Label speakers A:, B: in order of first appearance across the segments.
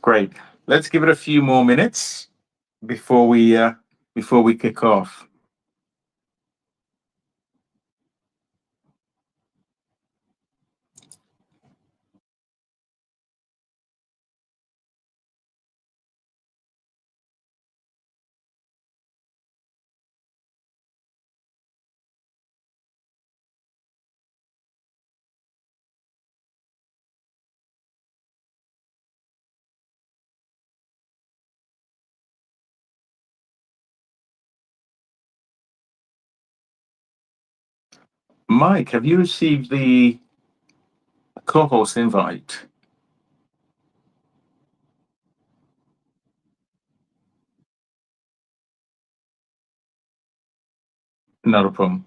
A: Great. Let's give it a few more minutes before we kick off. Mike, have you received the co-host invite? Not a problem.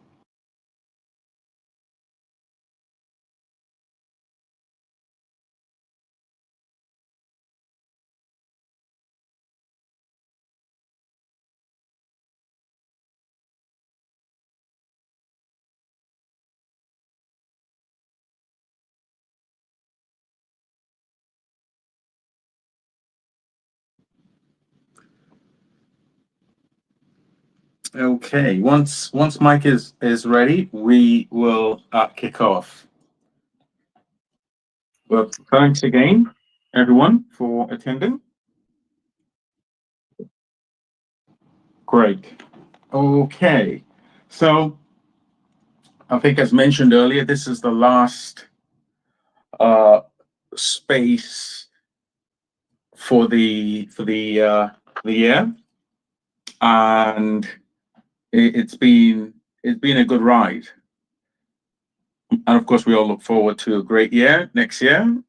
A: Okay, once Mike is ready, we will kick off. Well, thanks again, everyone, for attending. Great. Okay, so I think, as mentioned earlier, this is the last space for the year, and it's been a good ride. And of course, we all look forward to a great year next year.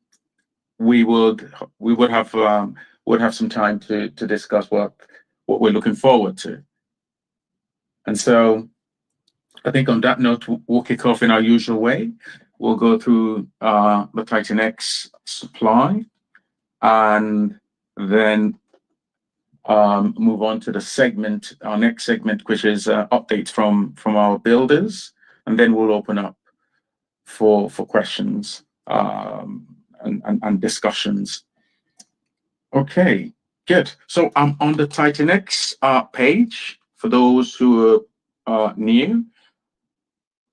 A: We would have some time to discuss what we're looking forward to. And so I think on that note, we'll kick off in our usual way. We'll go through the TITANX supply, and then move on to our next segment, which is updates from our builders, and then we'll open up for questions and discussions. Okay, good. So I'm on the TITANX page for those who are new.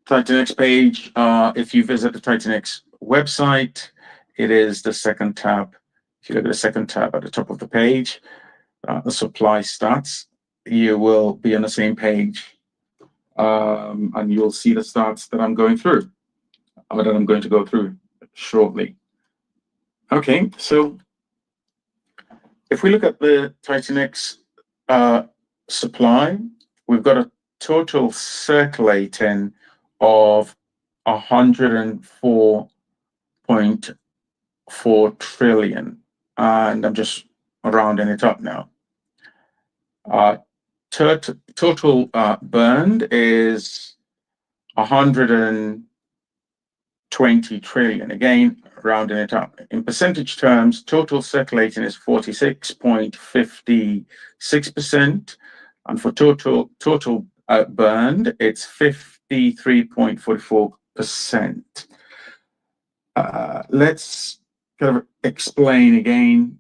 A: TITANX page, if you visit the TITANX website, it is the second tab. If you look at the second tab at the top of the page, the supply stats, you will be on the same page, and you'll see the stats that I'm going through, or that I'm going to go through shortly. Okay, so if we look at the TITANX supply, we've got a total circulating of 104.4 trillion, and I'm just rounding it up now. Total burned is 120 trillion. Again, rounding it up. In percentage terms, total circulating is 46.56%, and for total burned, it's 53.44%. Let's kind of explain again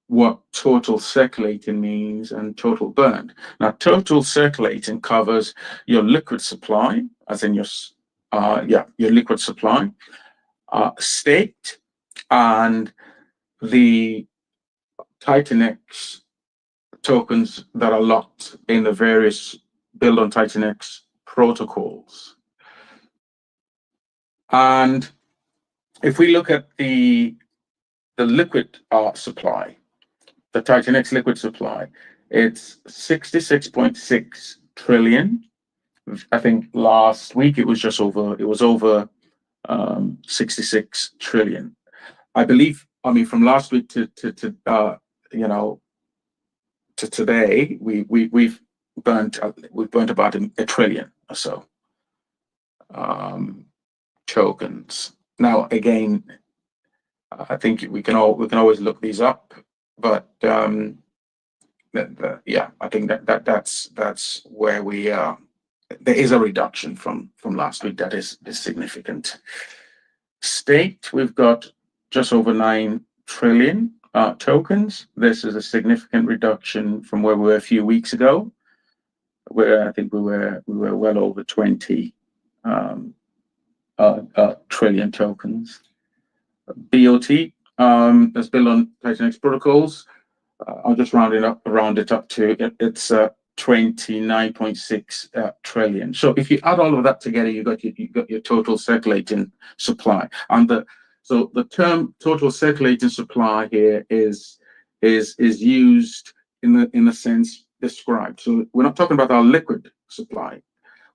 A: what total circulating means and total burned. Now, total circulating covers your liquid supply, as in your liquid supply, staked, and the TITANX tokens that are locked in the various build on TITANX protocols. And if we look at the liquid supply, the TITANX liquid supply, it's 66.6 trillion. I think last week it was over 66 trillion. I believe, from last week to today, we've burnt about a trillion or so tokens. Now, again, I think we can always look these up, but I think that's where we are. There is a reduction from last week that is significant. Staked, we've got just over 9 trillion, tokens. This is a significant reduction from where we were a few weeks ago, where I think we were well over 20 trillion tokens. BOT that's built on TITANX protocols. I'll just round it up to it's 29.6 trillion. So if you add all of that together, you got your total circulating supply. And the term total circulating supply here is used in the sense described. So we're not talking about our liquid supply.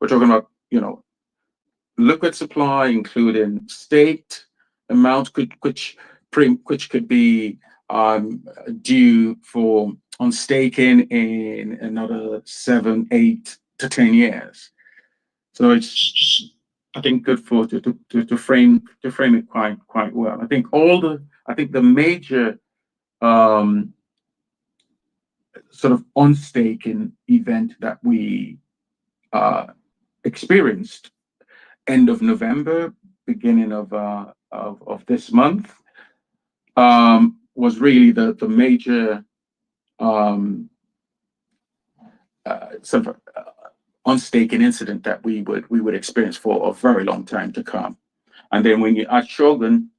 A: We're talking about, liquid supply, including staked amount, which could be due on staking in another 7, 8 to 10 years. So it's, I think, good to frame it quite well. I think the major sort of on-staking event that we experienced end of November, beginning of this month, was really the major sort of on-staking incident that we would experience for a very long time to come. And then when you add Shogun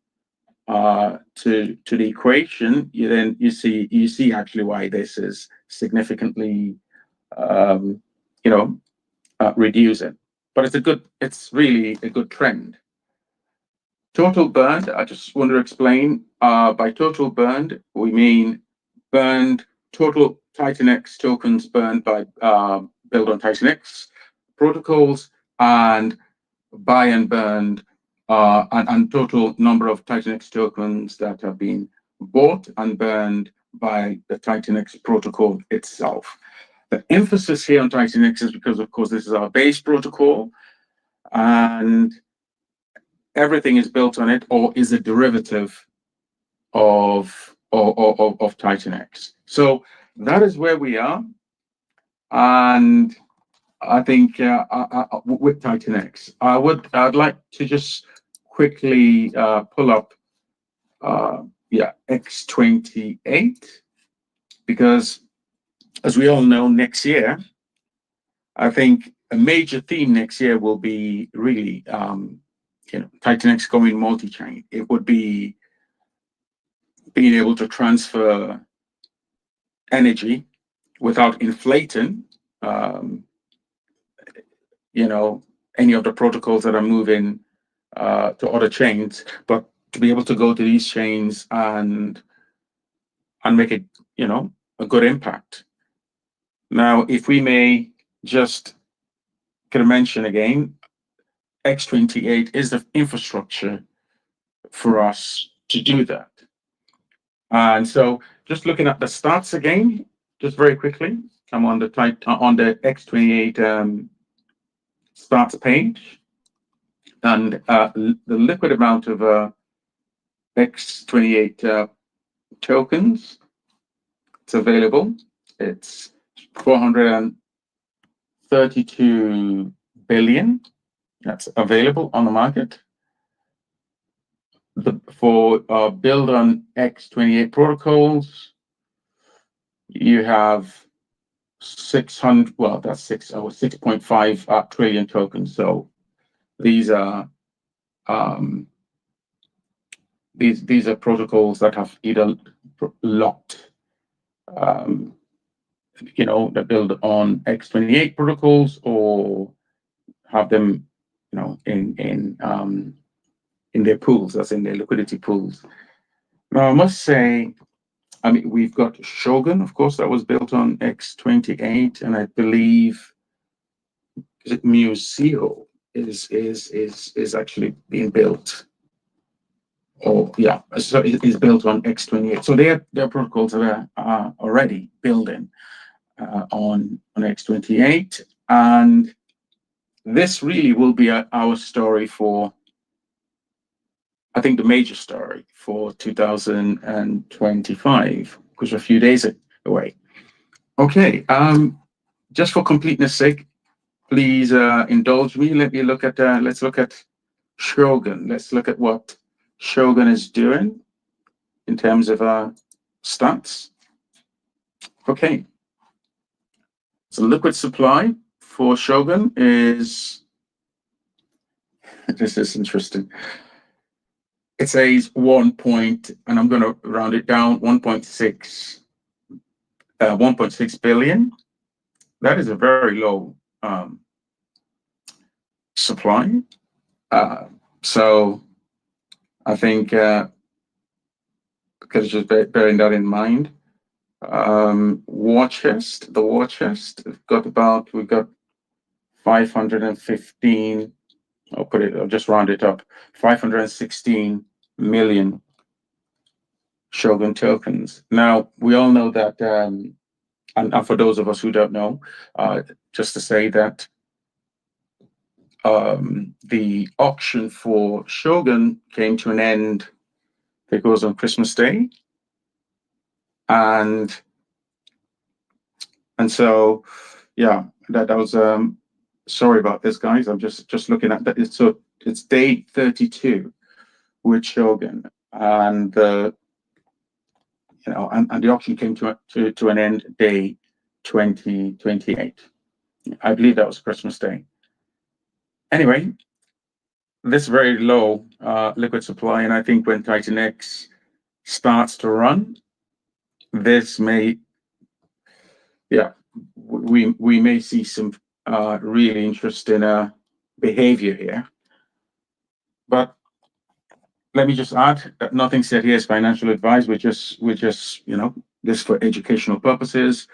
A: to the equation, you see actually why this is significantly reducing. But it's really a good trend. Total burned, I just want to explain. By total burned, we mean burned total TITANX tokens burned by built on TITANX protocols, and buy and burned and total number of TITANX tokens that have been bought and burned by the TITANX protocol itself. The emphasis here on TITANX is because, of course, this is our base protocol, and everything is built on it or is a derivative of TITANX. So that is where we are, and I think with TITANX, I'd like to just quickly pull up X28, because as we all know, next year, I think a major theme next year will be really TITANX going multi-chain. It would be being able to transfer energy without inflating any of the protocols that are moving to other chains, but to be able to go to these chains and make it a good impact. Now, if we may just kind of mention again, X28 is the infrastructure for us to do that. And so just looking at the stats again, just very quickly, I'm on the X28 stats page, and the liquid amount of X28 tokens it's available. It's 432 billion that's available on the market. For build on X28 protocols, you have 6.5 trillion tokens. So these are these are protocols that have either locked that build on X28 protocols, or have them in their pools, as in their liquidity pools. Now I must say, I mean, we've got Shogun, of course, that was built on X28, and I believe Museo is actually being built, or so is built on X28. So their protocols are already building on X28, and this really will be our story for, I think, the major story for 2025, because we're a few days away. Okay, just for completeness sake, please indulge me. Let's look at Shogun. Let's look at what Shogun is doing in terms of stats. Okay. So liquid supply for Shogun is, this is interesting. It says and I'm going to round it down, 1.6 billion. That is a very low supply. So I think because just bearing that in mind. War chest, the war chest, we've got 515. I'll just round it up, 516 million Shogun tokens. Now we all know that, and for those of us who don't know, just to say that the auction for Shogun came to an end. It goes on Christmas Day, and so yeah, that was sorry about this, guys. I'm just looking at that. It's day 32 with Shogun, and the and the auction came to an end day 2028. I believe that was Christmas Day. Anyway, this very low liquid supply, and I think when TITANX starts to run, this may, we may see some really interesting behavior here. But let me just add that nothing said here is financial advice. We're just this for educational purposes.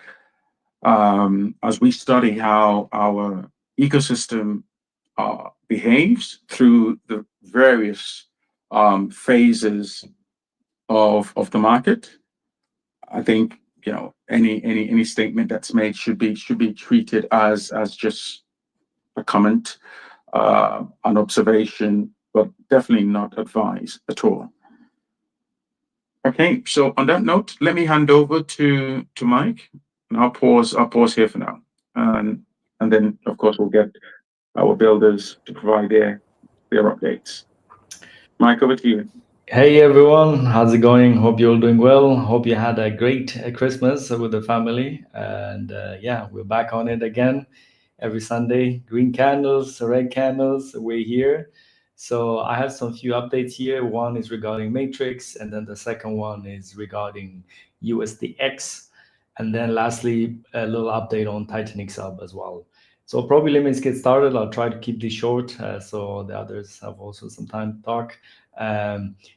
A: As we study how our ecosystem behaves through the various phases of the market, I think any statement that's made should be treated as just a comment, an observation, but definitely not advice at all. Okay, so on that note, let me hand over to Mike, and I'll pause here for now, and then of course we'll get our builders to provide their updates. Mike, over to you.
B: Hey everyone, how's it going? Hope you're all doing well. Hope you had a great Christmas with the family. And yeah, we're back on it again every Sunday. Green candles, red candles, we're here. So I have some few updates here. One is regarding Matrix, and then the second one is regarding USDX. And then lastly, a little update on TITANX Hub as well. So probably let's get started. I'll try to keep this short so the others have also some time to talk.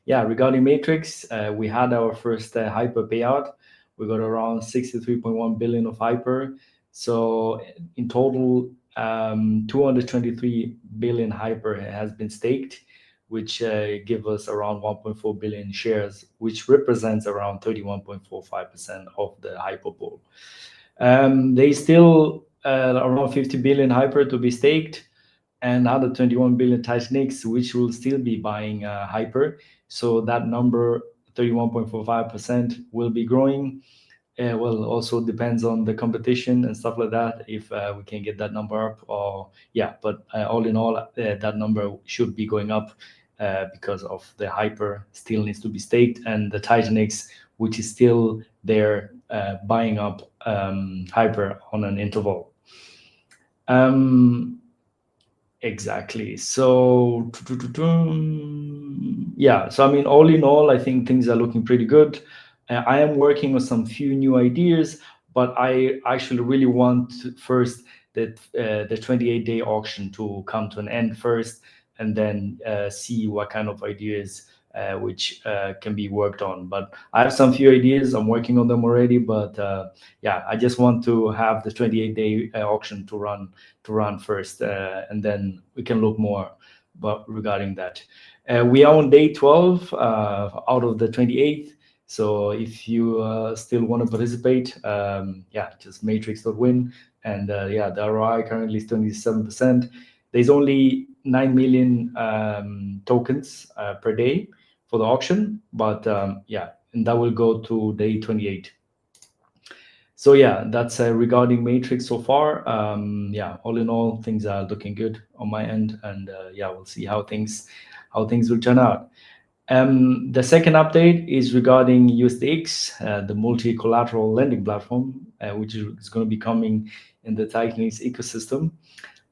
B: Yeah, regarding Matrix, we had our first hyper payout. We got around 63.1 billion of hyper. So in total, 223 billion hyper has been staked, which give us around 1.4 billion shares, which represents around 31.45% of the hyper pool. They still around 50 billion hyper to be staked, and another 21 billion TITANX, which will still be buying hyper. So that number, 31.45%, will be growing. Well, also depends on the competition and stuff like that, if we can get that number up. Or yeah, but all in all, that number should be going up because of the hyper still needs to be staked, and the TITANX, which is still there buying up hyper on an interval. Exactly. So yeah, so I mean, all in all, I think things are looking pretty good. I am working on some few new ideas, but I actually really want first that the 28-day auction to come to an end first, and then see what kind of ideas which can be worked on. But I have some few ideas. I'm working on them already. But yeah, I just want to have the 28-day auction to run first, and then we can look more regarding that. We are on day 12 out of the 28th. So if you still want to participate, yeah, just matrix.win. And yeah, the ROI currently is 27%. There's only 9 million tokens per day for the auction, but yeah, and that will go to day 28. So yeah, that's regarding Matrix so far. Yeah, all in all, things are looking good on my end, and yeah, we'll see how things will turn out. The second update is regarding USDX, the multi-collateral lending platform, which is going to be coming in the TITANX ecosystem.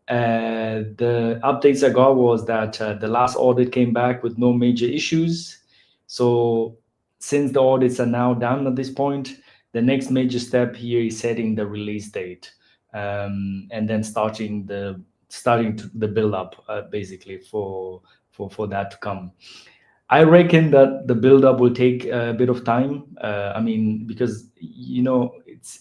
B: The updates I got was that the last audit came back with no major issues. So since the audits are now done at this point, the next major step here is setting the release date, and then starting the build up basically for that to come. I reckon that the build up will take a bit of time. I mean, because it's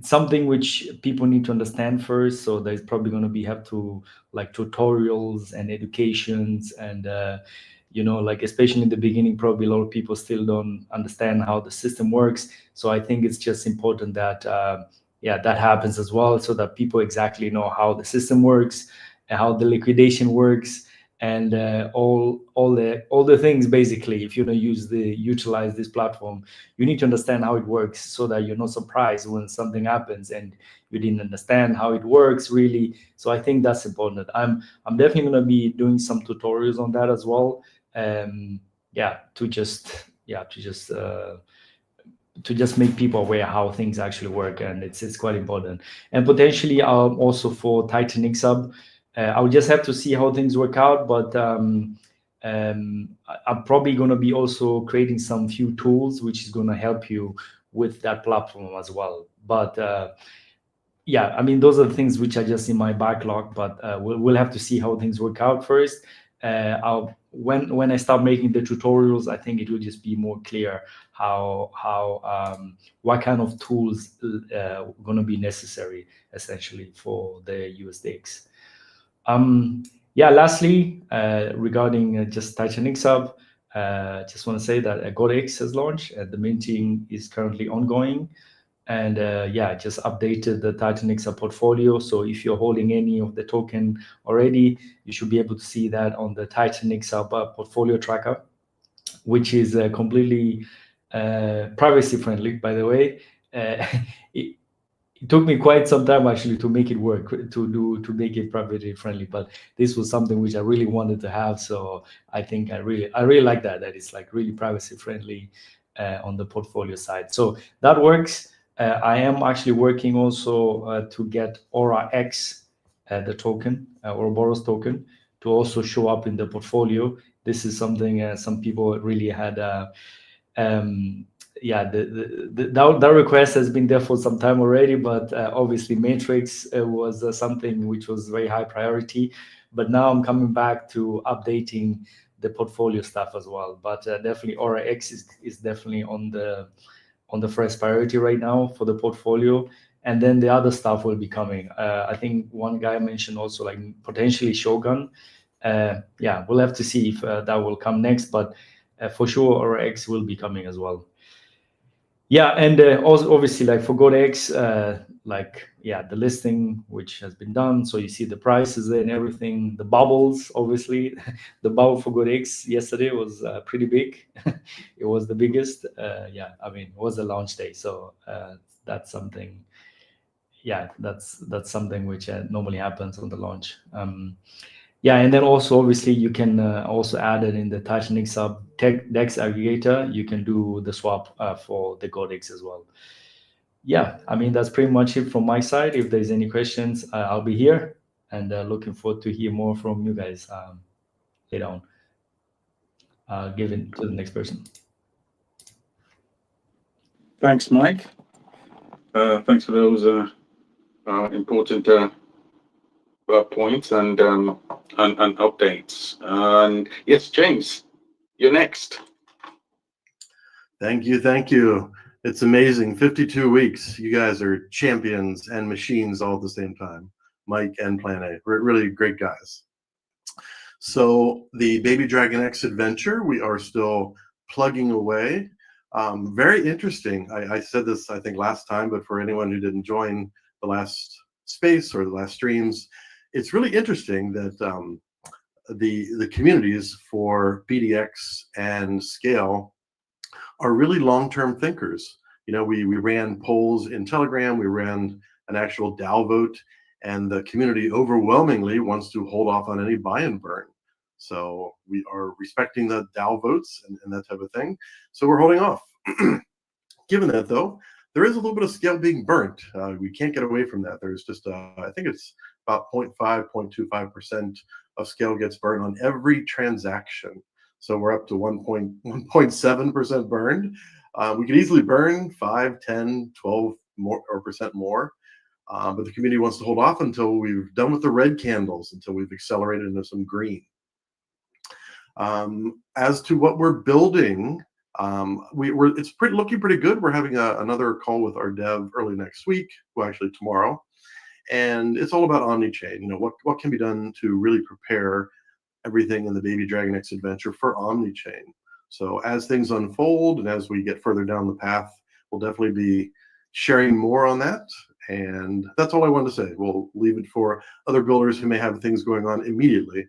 B: something which people need to understand first. So there's probably going to be have to like tutorials and educations and like especially in the beginning, probably a lot of people still don't understand how the system works. So I think it's just important that that happens as well, so that people exactly know how the system works and how the liquidation works and all the things. Basically, if you don't utilize this platform, you need to understand how it works so that you're not surprised when something happens and you didn't understand how it works really. So I think that's important. I'm definitely going to be doing some tutorials on that as well. To just make people aware how things actually work, and it's quite important. And potentially also for TITANX Hub, I would just have to see how things work out, but I'm probably going to be also creating some few tools which is going to help you with that platform as well. But I mean, those are the things which are just in my backlog, but we'll have to see how things work out first. When I start making the tutorials, I think it will just be more clear what kind of tools going to be necessary essentially for the USDX. Lastly, regarding just TITANX Hub, just want to say that GodX has launched. The minting is currently ongoing. And just updated the TITANX Hub portfolio. So if you're holding any of the token already, you should be able to see that on the TITANX Hub portfolio tracker, which is completely privacy friendly, by the way. It took me quite some time actually to make it work, to make it privacy friendly, but this was something which I really wanted to have. So I think I really like that it's like really privacy friendly on the portfolio side. So that works. I am actually working also to get Aura-X, the token, Ouroboros token, to also show up in the portfolio. This is something some people really had. That request has been there for some time already, but obviously Matrix was something which was very high priority. But now I'm coming back to updating the portfolio stuff as well. But definitely Aura-X is definitely on the first priority right now for the portfolio, and then the other stuff will be coming. I think one guy mentioned also like potentially Shogun. We'll have to see if that will come next, but for sure Aura-X will be coming as well. And also obviously like for GodX, the listing which has been done, so you see the prices and everything, the bubbles. Obviously the bubble for GodX yesterday was pretty big. It was the biggest. I mean, it was a launch day, so that's something. That's something which normally happens on the launch. And then also obviously you can also add it in the TITANX Hub DEX aggregator. You can do the swap for the GodX as well. I mean, that's pretty much it from my side. If there's any questions, I'll be here, and looking forward to hear more from you guys later on. Give it to the next person.
A: Thanks, Mike. Thanks for those important points and updates. And yes, James, you're next.
C: Thank you. It's amazing. 52 weeks. You guys are champions and machines all at the same time. Mike and Plan A. We're really great guys. So the Baby Dragon X adventure, we are still plugging away. Very interesting. I said this, I think, last time, but for anyone who didn't join the last space or the last streams, it's really interesting that the communities for BDX and Scale are really long-term thinkers. We ran polls in Telegram, we ran an actual DAO vote, and the community overwhelmingly wants to hold off on any buy and burn. So we are respecting the DAO votes and that type of thing. So we're holding off. Given that, though, there is a little bit of scale being burnt. We can't get away from that. There's just, I think it's about 0.5, 0.25% of scale gets burned on every transaction. So we're up to 1.7% burned. We could easily burn 5, 10, 12 more or percent more. But the community wants to hold off until we've done with the red candles, until we've accelerated into some green. As to what we're building, it's looking pretty good. We're having another call with our dev early next week, well, actually tomorrow, and it's all about omni-chain. You know, what can be done to really prepare everything in the Baby Dragon X adventure for omni-chain. So as things unfold and as we get further down the path, we'll definitely be sharing more on that. And that's all I wanted to say. We'll leave it for other builders who may have things going on immediately.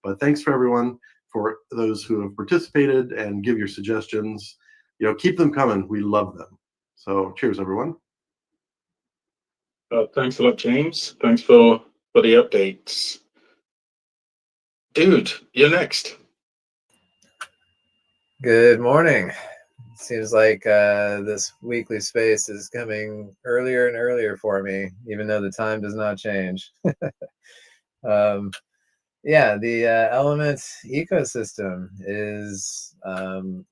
C: But thanks for everyone, for those who have participated and give your suggestions. You know, keep them coming. We love them. So cheers, everyone.
A: Thanks a lot, James. Thanks for the updates. Dude, you're next.
D: Good morning. Seems like this weekly space is coming earlier and earlier for me, even though the time does not change. Yeah, the Element ecosystem is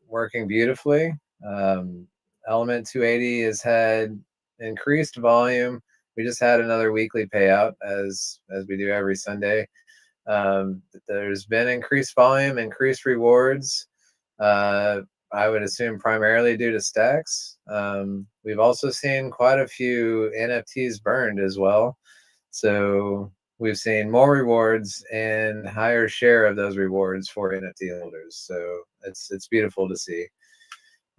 D: working beautifully. Element 280 has had increased volume. We just had another weekly payout, as we do every Sunday. There's been increased volume, increased rewards. I would assume primarily due to stacks. We've also seen quite a few NFTs burned as well. So we've seen more rewards and higher share of those rewards for NFT holders. So it's beautiful to see.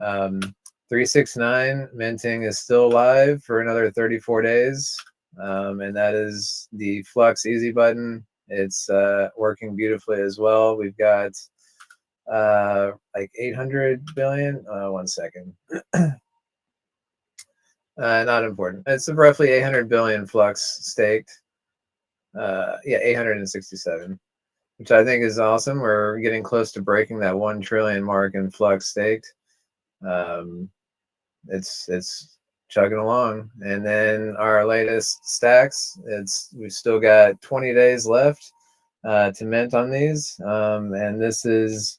D: 369 minting is still live for another 34 days. And that is the Flux Easy button. It's working beautifully as well. We've got like 800 billion. 1 second. Not important. It's roughly 800 billion Flux staked. Yeah, 867, which I think is awesome. We're getting close to breaking that 1 trillion mark in Flux staked. It's chugging along. And then our latest stacks, we've still got 20 days left to mint on these. And this is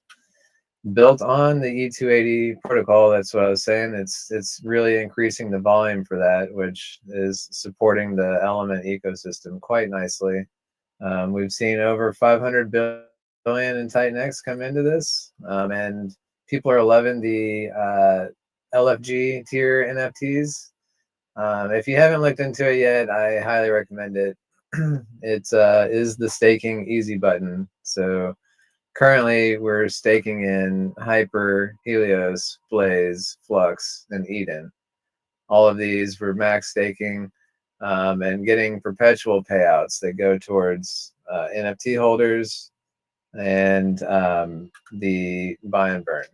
D: built on the E280 protocol. That's what I was saying. It's really increasing the volume for that, which is supporting the Element ecosystem quite nicely. We've seen over 500 billion in TITANX come into this, and people are loving the LFG tier NFTs. If you haven't looked into it yet, I highly recommend it. It is the staking easy button. So currently we're staking in Hyper, Helios, Blaze, Flux, and Eden. All of these we're max staking and getting perpetual payouts that go towards NFT holders and the buy and burn.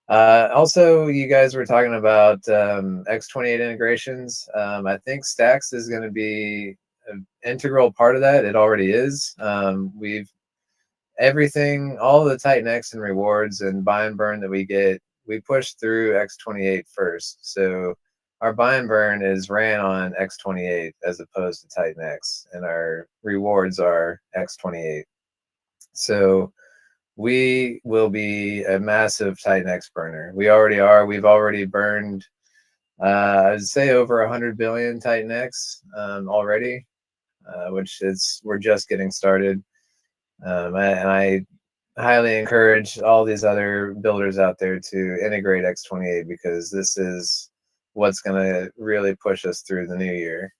D: Also, you guys were talking about X28 integrations. I think Stacks is going to be an integral part of that. It already is. Everything, all the TITANX and rewards and buy and burn that we get, we push through X28 first. So our buy and burn is ran on X28 as opposed to TITANX, and our rewards are X28. So we will be a massive TITANX burner. We already are. We've already burned, I'd say, over 100 billion TITANX already, which we're just getting started. And I highly encourage all these other builders out there to integrate X28, because this is what's going to really push us through the new year.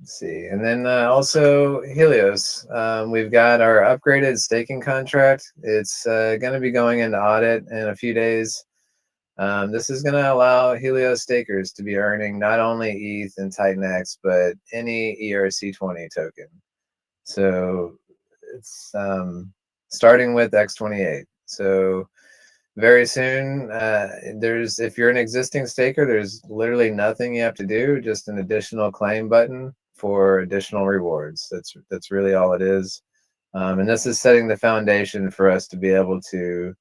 D: Let's see. And then also Helios. We've got our upgraded staking contract. It's going to be going into audit in a few days. This is going to allow Helios stakers to be earning not only ETH and TITANX, but any ERC20 token. So it's starting with X28. So very soon, if you're an existing staker, there's literally nothing you have to do, just an additional claim button for additional rewards. That's really all it is. And this is setting the foundation for us to be able to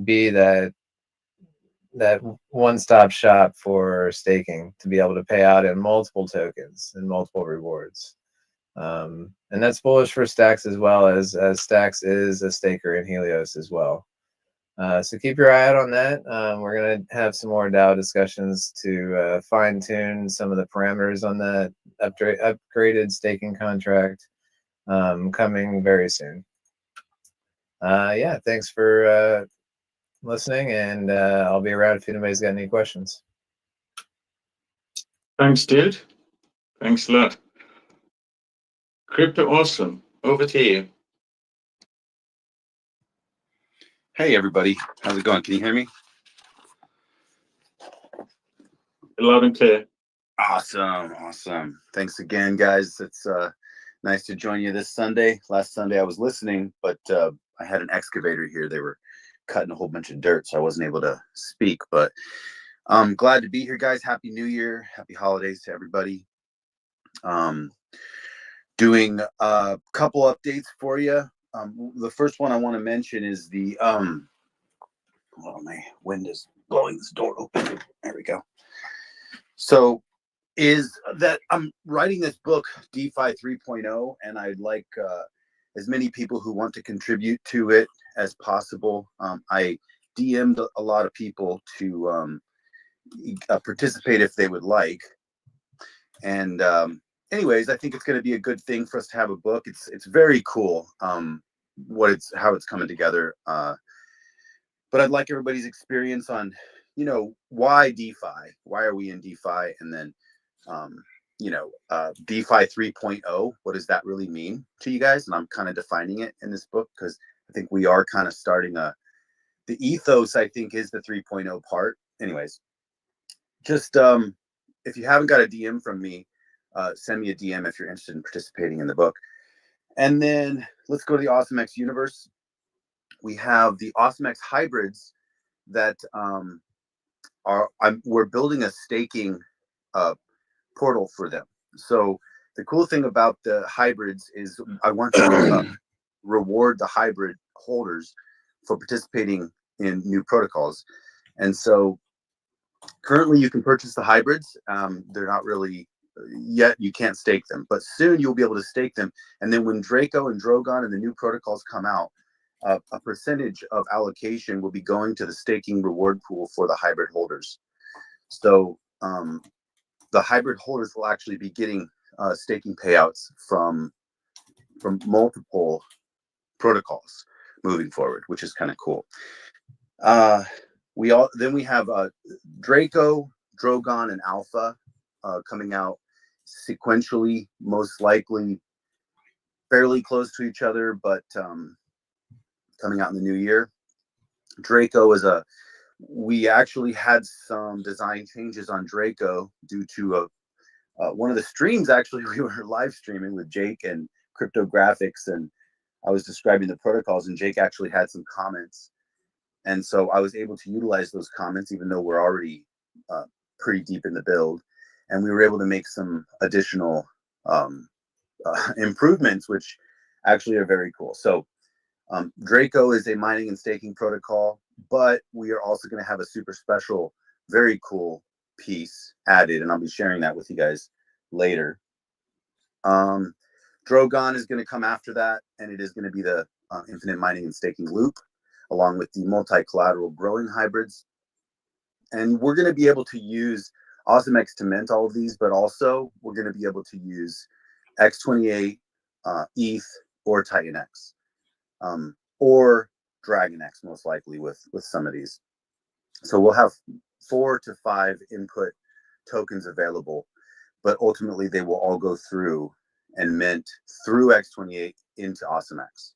D: be that one-stop shop for staking, to be able to pay out in multiple tokens and multiple rewards. And that's bullish for Stacks as well, as Stacks is a staker in Helios as well. So keep your eye out on that. We're going to have some more DAO discussions to fine-tune some of the parameters on that upgraded staking contract coming very soon. Yeah, thanks for listening, and I'll be around if anybody's got any questions.
A: Thanks, dude. Thanks a lot. Crypto Awesome, over to you.
E: Hey everybody, how's it going? Can you hear me?
A: Loud and clear.
E: Awesome. Thanks again, guys. It's nice to join you this Sunday. Last Sunday I was listening, but I had an excavator here. They were cutting a whole bunch of dirt, so I wasn't able to speak. But I'm glad to be here, guys. Happy New Year. Happy holidays to everybody. Doing a couple updates for you. The first one I want to mention is the oh, my wind is blowing this door open. There we go. So is that I'm writing this book, DeFi 3.0, and I'd like as many people who want to contribute to it as possible. I DM'd a lot of people to participate if they would like. And anyways, I think it's going to be a good thing for us to have a book. It's very cool how it's coming together. But I'd like everybody's experience on, why DeFi? Why are we in DeFi? And then, DeFi 3.0, what does that really mean to you guys? And I'm kind of defining it in this book because I think we are kind of starting the ethos, I think, is the 3.0 part. Anyways, just if you haven't got a DM from me, send me a DM if you're interested in participating in the book. And then let's go to the AwesomeX universe. We have the AwesomeX hybrids that we're building a staking portal for them. So the cool thing about the hybrids is I want to reward the hybrid holders for participating in new protocols. And so currently you can purchase the hybrids. They're not really yet, you can't stake them, but soon you'll be able to stake them. And then when Draco and Drogon and the new protocols come out, a percentage of allocation will be going to the staking reward pool for the hybrid holders. So the hybrid holders will actually be getting staking payouts from multiple protocols moving forward, which is kind of cool. We have Draco, Drogon, and Alpha coming out sequentially, most likely fairly close to each other, but coming out in the new year. Draco is we actually had some design changes on Draco due to one of the streams. Actually, we were live streaming with Jake and Cryptographics, and I was describing the protocols, and Jake actually had some comments. And so I was able to utilize those comments, even though we're already pretty deep in the build. And we were able to make some additional improvements, which actually are very cool. So Draco is a mining and staking protocol, but we are also going to have a super special, very cool piece added, and I'll be sharing that with you guys later. Drogon is going to come after that, and it is going to be the infinite mining and staking loop, along with the multi-collateral growing hybrids. And we're going to be able to use AwesomeX to mint all of these, but also we're going to be able to use X28, ETH, or TITANX, or DragonX, most likely with some of these. So we'll have 4 to 5 input tokens available, but ultimately they will all go through and mint through X28 into AwesomeX.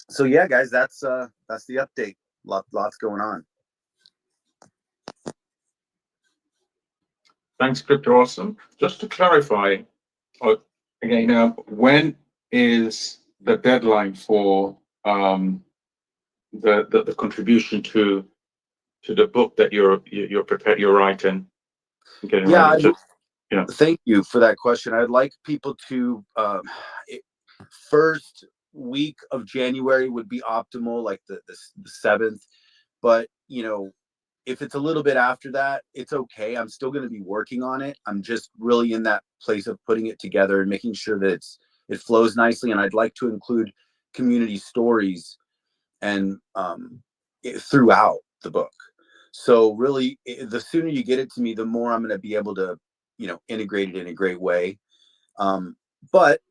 E: So yeah, guys, that's the update. Lots going on.
A: Thanks, Crypto Awesome. Just to clarify, again, when is the deadline for the contribution to the book that you're writing?
E: Yeah, Thank you for that question. I'd like people to first week of January would be optimal, like the 7th. But if it's a little bit after that, it's okay. I'm still going to be working on it. I'm just really in that place of putting it together and making sure that it flows nicely. And I'd like to include community stories and throughout the book. So really, the sooner you get it to me, the more I'm going to be able to, integrate it in a great way. But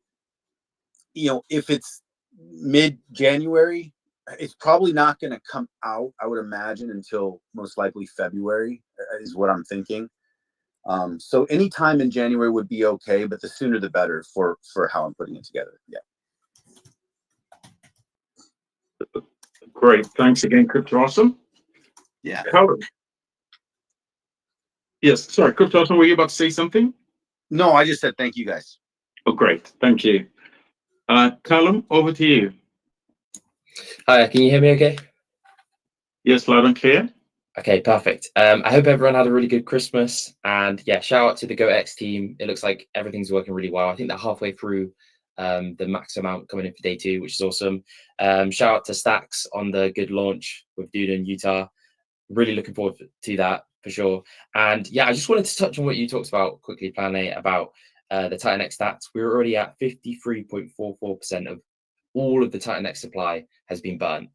E: if it's mid-January, it's probably not going to come out, I would imagine, until most likely February is what I'm thinking. So any time in January would be okay, but the sooner the better for how I'm putting it together. Yeah.
A: Great. Thanks again, Crypto Awesome.
E: Yeah.
A: Callum. Yes, sorry, Crypto Awesome, were you about to say something?
E: No, I just said thank you guys.
A: Oh, great. Thank you. Callum, over to you.
F: Hi, can you hear me okay?
A: Yes, loud and clear.
F: Okay, perfect. I hope everyone had a really good Christmas, and yeah, shout out to the GoX team. It looks like everything's working really well. I think they're halfway through the max amount coming in for day 2, which is awesome. Shout out to Stacks on the good launch with Dune in Utah. Really looking forward to that for sure. And yeah, I just wanted to touch on what you talked about quickly, Plan A, about the TITANX stats. We're already at 53.44% of all of the TITANX supply has been burnt.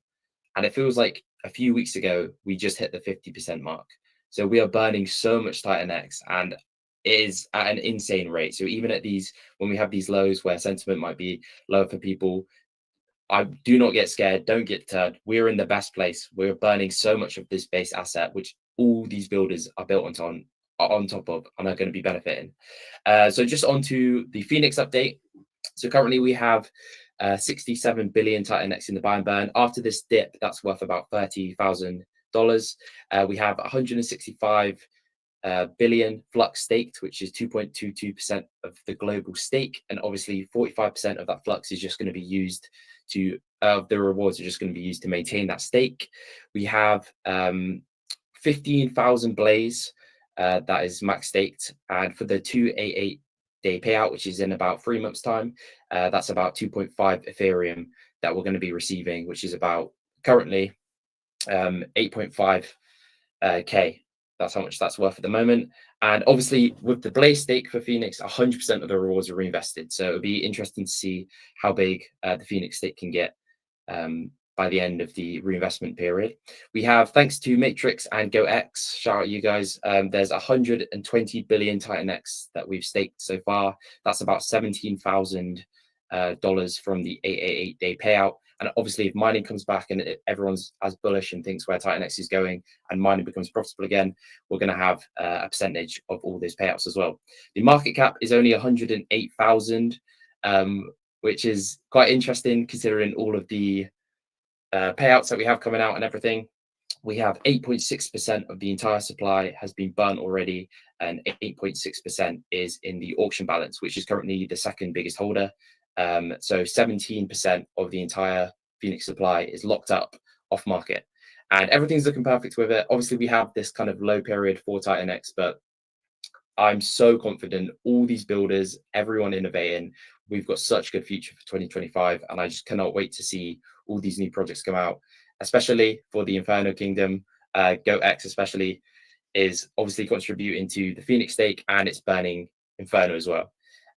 F: And it feels like a few weeks ago, we just hit the 50% mark. So we are burning so much TITANX, and it is at an insane rate. So even at these, when we have these lows where sentiment might be low for people, I do not get scared. Don't get deterred. We're in the best place. We're burning so much of this base asset, which all these builders are built on top of and are going to be benefiting. So just onto the Phoenix update. So currently we have 67 billion TITANX in the buy and burn. After this dip, that's worth about $30,000. We have 165 billion flux staked, which is 2.22% of the global stake, and obviously 45% of that flux is just going to be used to the rewards are just going to be used to maintain that stake. We have 15,000 blaze that is max staked, and for the 288 day payout, which is in about 3 months time, that's about 2.5 Ethereum that we're going to be receiving, which is about currently 8.5 K. That's how much that's worth at the moment. And obviously with the Blaze stake for Phoenix, 100% of the rewards are reinvested. So it'll be interesting to see how big the Phoenix stake can get by the end of the reinvestment period. We have, thanks to Matrix and GoX, shout out you guys, there's 120 billion TITANX that we've staked so far. That's about $17,000 from the 888 day payout. And obviously, if mining comes back and everyone's as bullish and thinks where TITANX is going and mining becomes profitable again, we're going to have a percentage of all those payouts as well. The market cap is only 108,000, which is quite interesting considering all of the payouts that we have coming out and everything. We have 8.6% of the entire supply has been burnt already, and 8.6% is in the auction balance, which is currently the second biggest holder. So 17% of the entire Phoenix supply is locked up off market, and everything's looking perfect with it. Obviously, we have this kind of low period for TITANX, but I'm so confident, all these builders, everyone innovating, we've got such a good future for 2025, and I just cannot wait to see all these new projects come out, especially for the Inferno Kingdom. GoX especially is obviously contributing to the Phoenix stake, and it's burning Inferno as well.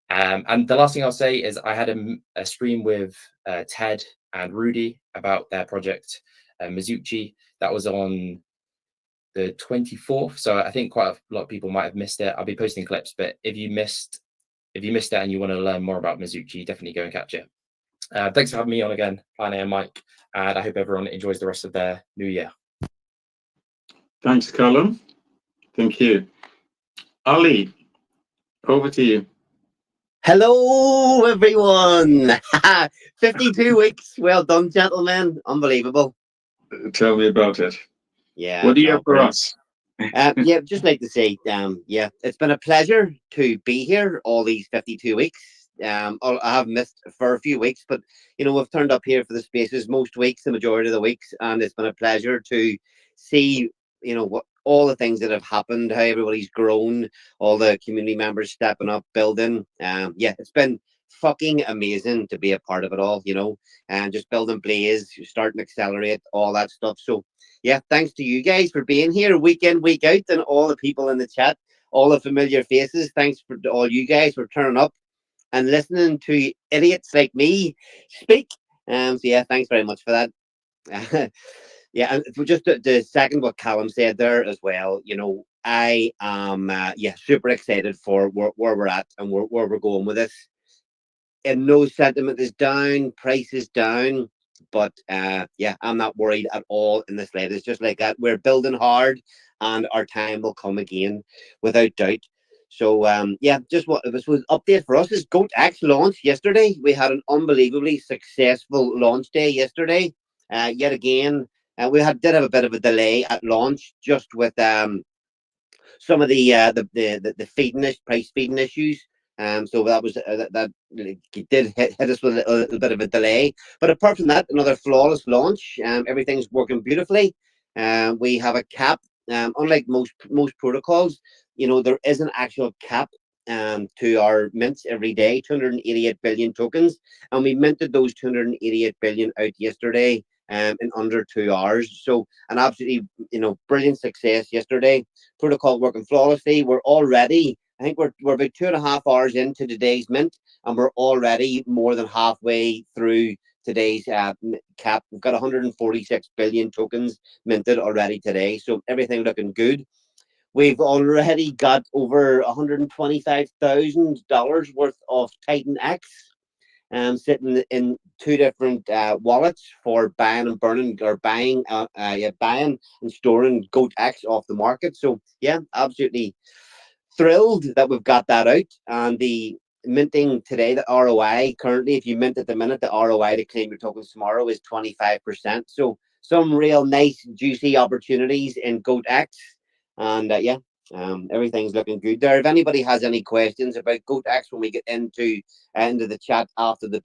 F: And the last thing I'll say is I had a stream with Ted and Rudy about their project, Mizuchi. That was on the 24th. So I think quite a lot of people might have missed it. I'll be posting clips, but if you missed it and you want to learn more about Mizuchi, definitely go and catch it. Thanks for having me on again, Plan A and Mike, and I hope everyone enjoys the rest of their new year.
A: Thanks, Callum. Thank you. Ali, over to you.
G: Hello, everyone. 52 weeks. Well done, gentlemen. Unbelievable.
A: Tell me about it.
G: Yeah.
A: What do you have for
G: brilliant.
A: us?
G: Yeah, just like to say, yeah, it's been a pleasure to be here all these 52 weeks. I have missed for a few weeks, but we've turned up here for the spaces most weeks, the majority of the weeks, and it's been a pleasure to see what all the things that have happened, how everybody's grown, all the community members stepping up, building. Yeah, it's been fucking amazing to be a part of it all, you know, and just building Blaze, starting to accelerate all that stuff. So yeah, thanks to you guys for being here week in, week out, and all the people in the chat, all the familiar faces. Thanks for all you guys for turning up and listening to idiots like me speak. So yeah, thanks very much for that. Yeah, and for just to second what Callum said there as well, you know, I am yeah, super excited for where we're at and where we're going with this. And no, sentiment is down, price is down, but yeah, I'm not worried at all in the slightest. Just like that, we're building hard, and our time will come again, without doubt. So yeah, just what this was update for us is GoatX launched yesterday. We had an unbelievably successful launch day yesterday. Yet again, we did have a bit of a delay at launch, just with some of the price feeding issues. So that was that did hit us with a little bit of a delay. But apart from that, another flawless launch. Everything's working beautifully. We have a cap. Unlike most protocols, you know, there is an actual cap to our mints every day, 288 billion tokens, and we minted those 288 billion out yesterday in under 2 hours. So an absolutely, you know, brilliant success yesterday. Protocol working flawlessly. We're already, I think we're about 2.5 hours into today's mint, and we're already more than halfway through today's cap. We've got 146 billion tokens minted already today, so everything looking good. We've already got over $125,000 worth of TITANX sitting in 2 different wallets for buying and burning, or buying and storing GoatX off the market. So yeah, absolutely thrilled that we've got that out. And the minting today, the ROI currently, if you mint at the minute, the ROI to claim your tokens tomorrow is 25%. So some real nice juicy opportunities in GoatX. And yeah, everything's looking good there. If anybody has any questions about GoatX when we get into the chat after the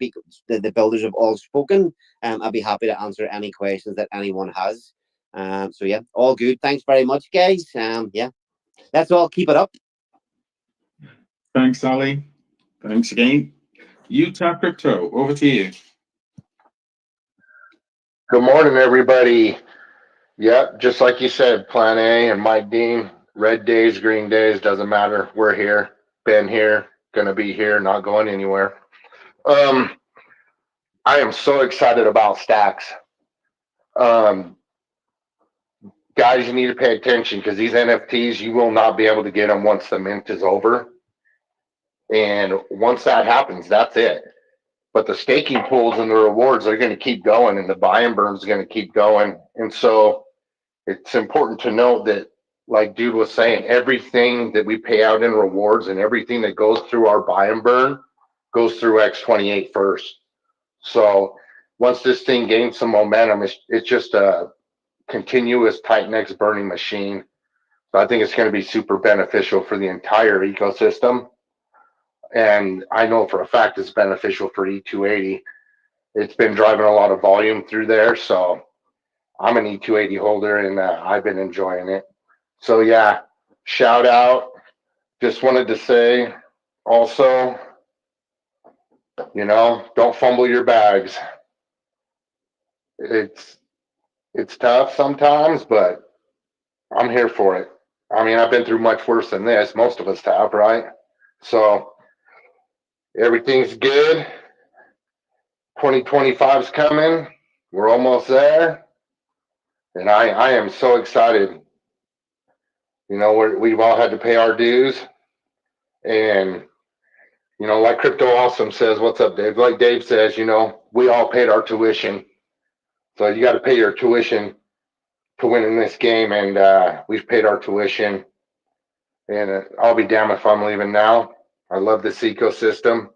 G: builders have all spoken, I'll be happy to answer any questions that anyone has. So yeah, all good. Thanks very much, guys. Yeah, that's all. Keep it up.
A: Thanks, Ali. Thanks again. Utah Crypto, over to you.
H: Good morning, everybody. Yep, just like you said, Plan A and Mike Dean, red days, green days, doesn't matter. We're here, been here, gonna be here, not going anywhere. I am so excited about stacks. Guys, you need to pay attention, because these NFTs, you will not be able to get them once the mint is over. And once that happens, that's it. But the staking pools and the rewards are going to keep going, and the buy and burn is going to keep going. And so it's important to note that, like Dude was saying, everything that we pay out in rewards and everything that goes through our buy and burn goes through X28 first. So once this thing gains some momentum, it's just a continuous TITANX burning machine. So I think it's going to be super beneficial for the entire ecosystem. And I know for a fact it's beneficial for E280. It's been driving a lot of volume through there. So I'm an E280 holder, and I've been enjoying it. So yeah, shout out. Just wanted to say also, you know, don't fumble your bags. It's tough sometimes, but I'm here for it. I mean, I've been through much worse than this. Most of us have, right? So everything's good. 2025's coming. We're almost there. And I am so excited. You know, we've all had to pay our dues. And, you know, like Crypto Awesome says, what's up, Dave? Like Dave says, you know, we all paid our tuition. So you got to pay your tuition to win in this game. And we've paid our tuition. And I'll be damned if I'm leaving now. I love this ecosystem.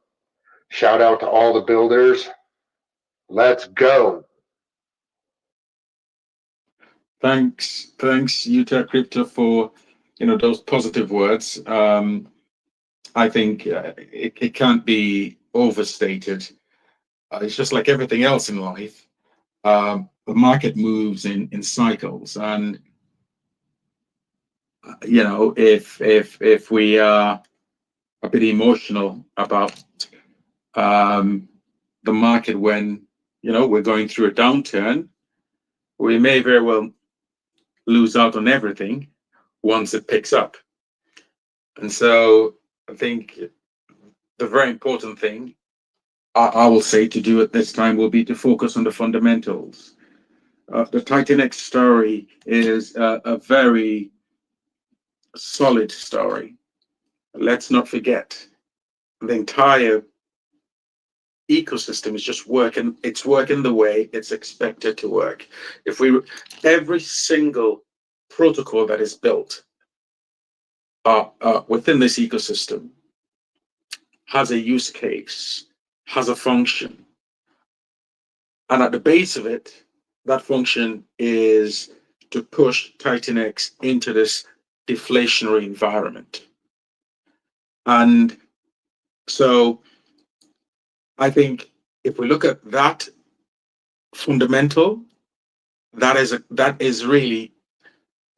H: Shout out to all the builders. Let's go.
A: Thanks, Utah Crypto, for, you know, those positive words. I think it can't be overstated. It's just like everything else in life. The market moves in cycles, and you know, if we are a bit emotional about the market when, you know, we're going through a downturn, we may very well lose out on everything once it picks up. And so I think the very important thing I will say to do at this time will be to focus on the fundamentals. The TITANX story is a very solid story. Let's not forget, the entire ecosystem is just working. It's working the way it's expected to work. Every single protocol that is built within this ecosystem has a use case, has a function. And at the base of it, that function is to push TITANX into this deflationary environment. And so I think if we look at that fundamental, that is really,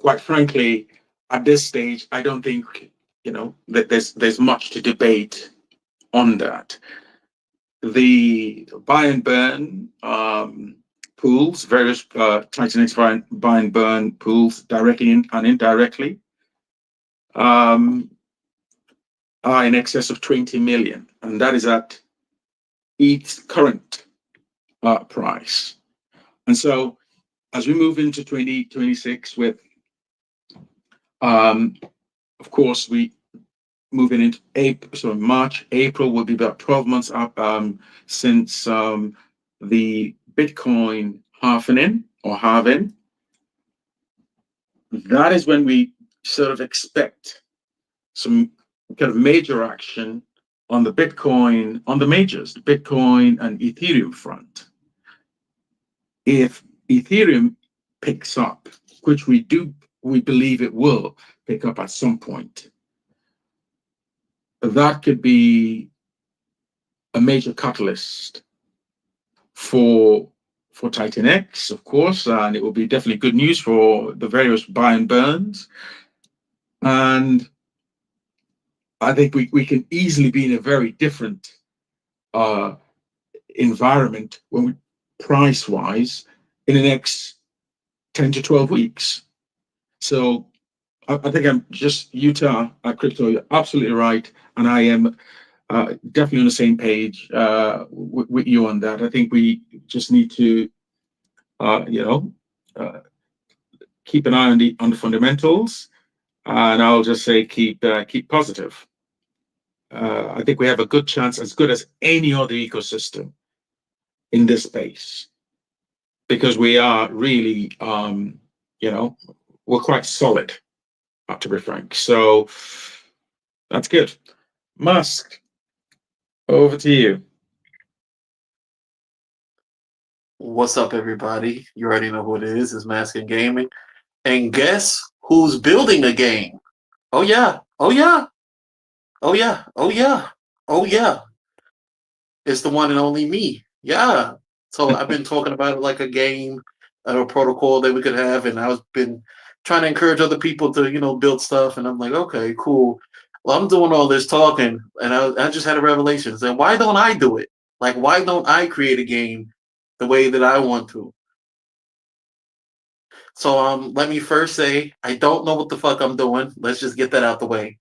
A: quite frankly, at this stage, I don't think, you know, that there's much to debate on that. The buy and burn pools, various TITANX buy and burn pools, directly and indirectly, are in excess of 20 million, and that is at its current price. And so, as we move into 2026, with, of course, we moving into April, so March, April will be about 12 months up since the Bitcoin halving. That is when we sort of expect some kind of major action on the Bitcoin, on the majors, the Bitcoin and Ethereum front. If Ethereum picks up, which we believe it will pick up at some point, that could be a major catalyst for TITANX, of course, and it will be definitely good news for the various buy and burns. And I think we can easily be in a very different environment when price-wise in the next 10 to 12 weeks. So I think I'm just Utah Crypto, you're absolutely right. And I am definitely on the same page with you on that. I think we just need to, keep an eye on the fundamentals, and I'll just say keep positive. I think we have a good chance, as good as any other ecosystem in this space, because we are really, we're quite solid, to be frank. So that's good. Musk, over to you.
I: What's up, everybody? You already know who it is. It's Mask and Gaming. And guess who's building a game? Oh, yeah. Oh, yeah. Oh, yeah. Oh, yeah. Oh, yeah. It's the one and only me. Yeah. So I've been talking about it like a game, a protocol that we could have. And I've been trying to encourage other people to, build stuff. And I'm like, okay, cool. Well, I'm doing all this talking. And I just had a revelation. So why don't I do it? Like, why don't I create a game the way that I want to? So let me first say I don't know what the fuck I'm doing. Let's just get that out the way.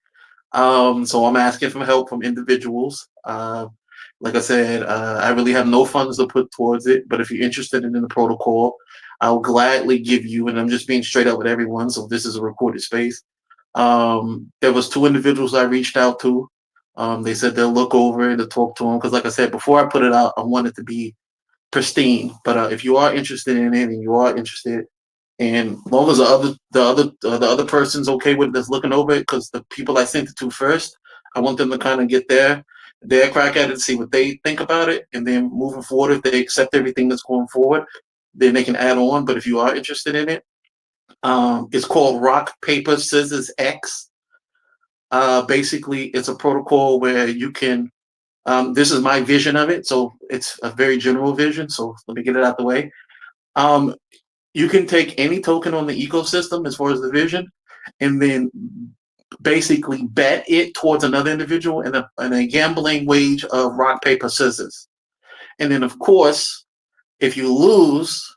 I: So I'm asking for help from individuals. Like I said, I really have no funds to put towards it, but if you're interested in the protocol, I'll gladly give you, and I'm just being straight up with everyone, so this is a recorded space. There was 2 individuals I reached out to. They said they'll look over it and talk to them, because like I said, before I put it out, I want it to be pristine. But if you are interested in it and you are interested, and as long as the other person's okay with it, that's looking over it, because the people I sent it to first, I want them to kind of get their crack at it, see what they think about it, and then moving forward, if they accept everything that's going forward, then they can add on. But if you are interested in it, it's called Rock Paper Scissors X. Basically, it's a protocol where you can. This is my vision of it, so it's a very general vision. So let me get it out the way. You can take any token on the ecosystem as far as the vision, and then basically bet it towards another individual in a gambling wage of rock, paper, scissors. And then, of course, if you lose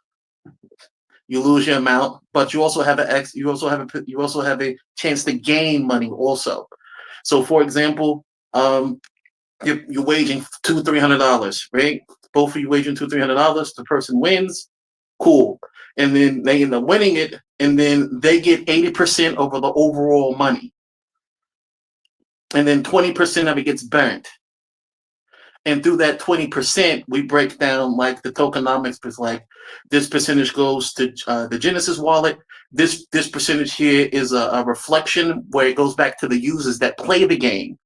I: your amount, but you also have you also have a chance to gain money also. So, for example, you're waging $200-300, right? Both of you waging $200-300. The person wins, cool, and then they end up winning it, and then they get 80% over the overall money, and then 20% of it gets burnt. And through that 20%, we break down like the tokenomics. It's like this percentage goes to the Genesis wallet. This percentage here is a reflection where it goes back to the users that play the game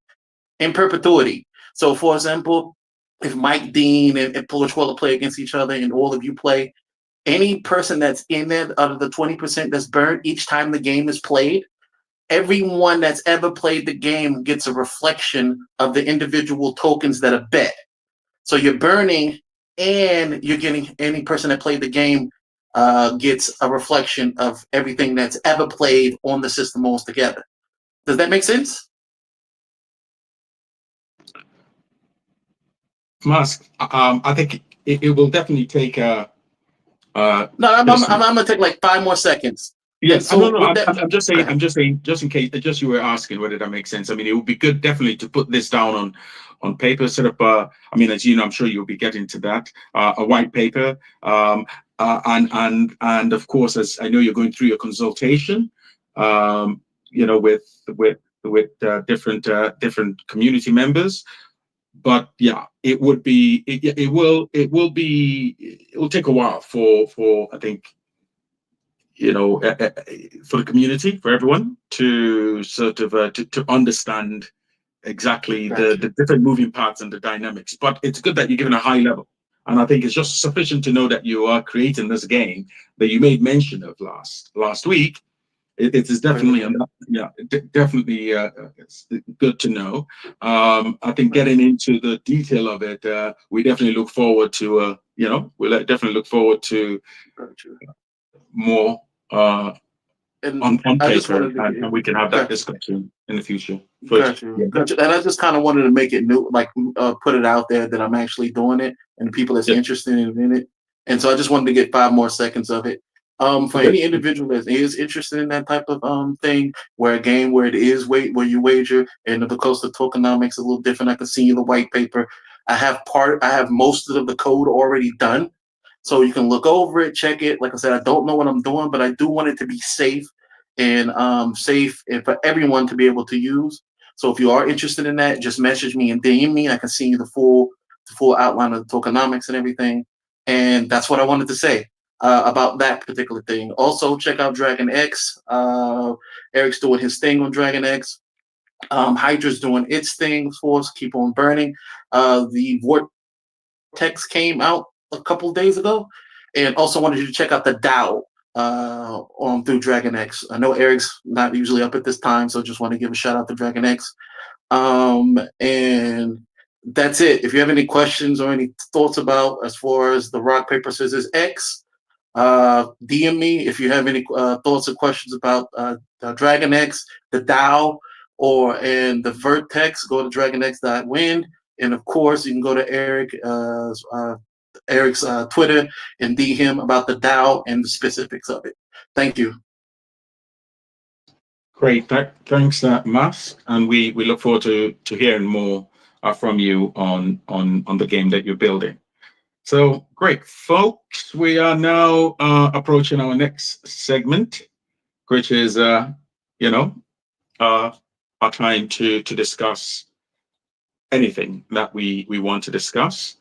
I: in perpetuity. So, for example, if Mike Dean and Pullachuela play against each other and all of you play, any person that's in there out of the 20% that's burnt each time the game is played, everyone that's ever played the game gets a reflection of the individual tokens that are bet. So you're burning and you're getting any person that played the game gets a reflection of everything that's ever played on the system altogether. Does that make sense?
A: Musk, I think it will definitely take a.
I: No, I'm gonna take like 5 more seconds.
A: Yes,
I: So
A: no,
I: with that-
A: I'm just saying, just in case, just you were asking whether that makes sense. I mean, it would be good definitely to put this down on paper, set up I mean, as you know, I'm sure you'll be getting to that, a white paper, and of course, as I know you're going through your consultation, you know, with different community members. But yeah, it will take a while for I think, you know, for the community, for everyone to sort of to understand exactly the different moving parts and the dynamics. But it's good that you're given a high level, and I think it's just sufficient to know that you are creating this game that you made mention of last week. It is definitely definitely it's good to know. I think getting into the detail of it, we definitely look forward to you know, we'll definitely look forward to more on paper, and we can have that discussion in the future.
I: Got you. And I just kind of wanted to make it new, like put it out there that I'm actually doing it, and the people that's interested in it. And so I just wanted to get 5 more seconds of it. For any individual that is interested in that type of thing, where a game where it is where you wager, and because the tokenomics is a little different, I can see the white paper. I have most of the code already done, so you can look over it, check it. Like I said, I don't know what I'm doing, but I do want it to be safe and for everyone to be able to use. So if you are interested in that, just message me and DM me. I can see the full outline of the tokenomics and everything. And that's what I wanted to say about that particular thing. Also, check out Dragon X. Eric's doing his thing on Dragon X. Hydra's doing its thing for us. Keep on burning. The Vortex came out a couple days ago, and also wanted you to check out the DAO on through Dragon X. I know Eric's not usually up at this time, so just want to give a shout out to Dragon X. And that's it. If you have any questions or any thoughts about as far as the rock paper scissors X, DM me. If you have any thoughts or questions about Dragon X, the DAO, and the Vertex, go to dragonx.wind. And of course, you can go to Eric's Twitter and DM him about the DAO and the specifics of it. Thank you.
A: Great, thanks, Musk, and we look forward to hearing more from you on the game that you're building. So great, folks. We are now approaching our next segment, which is you know, our time to discuss anything that we want to discuss.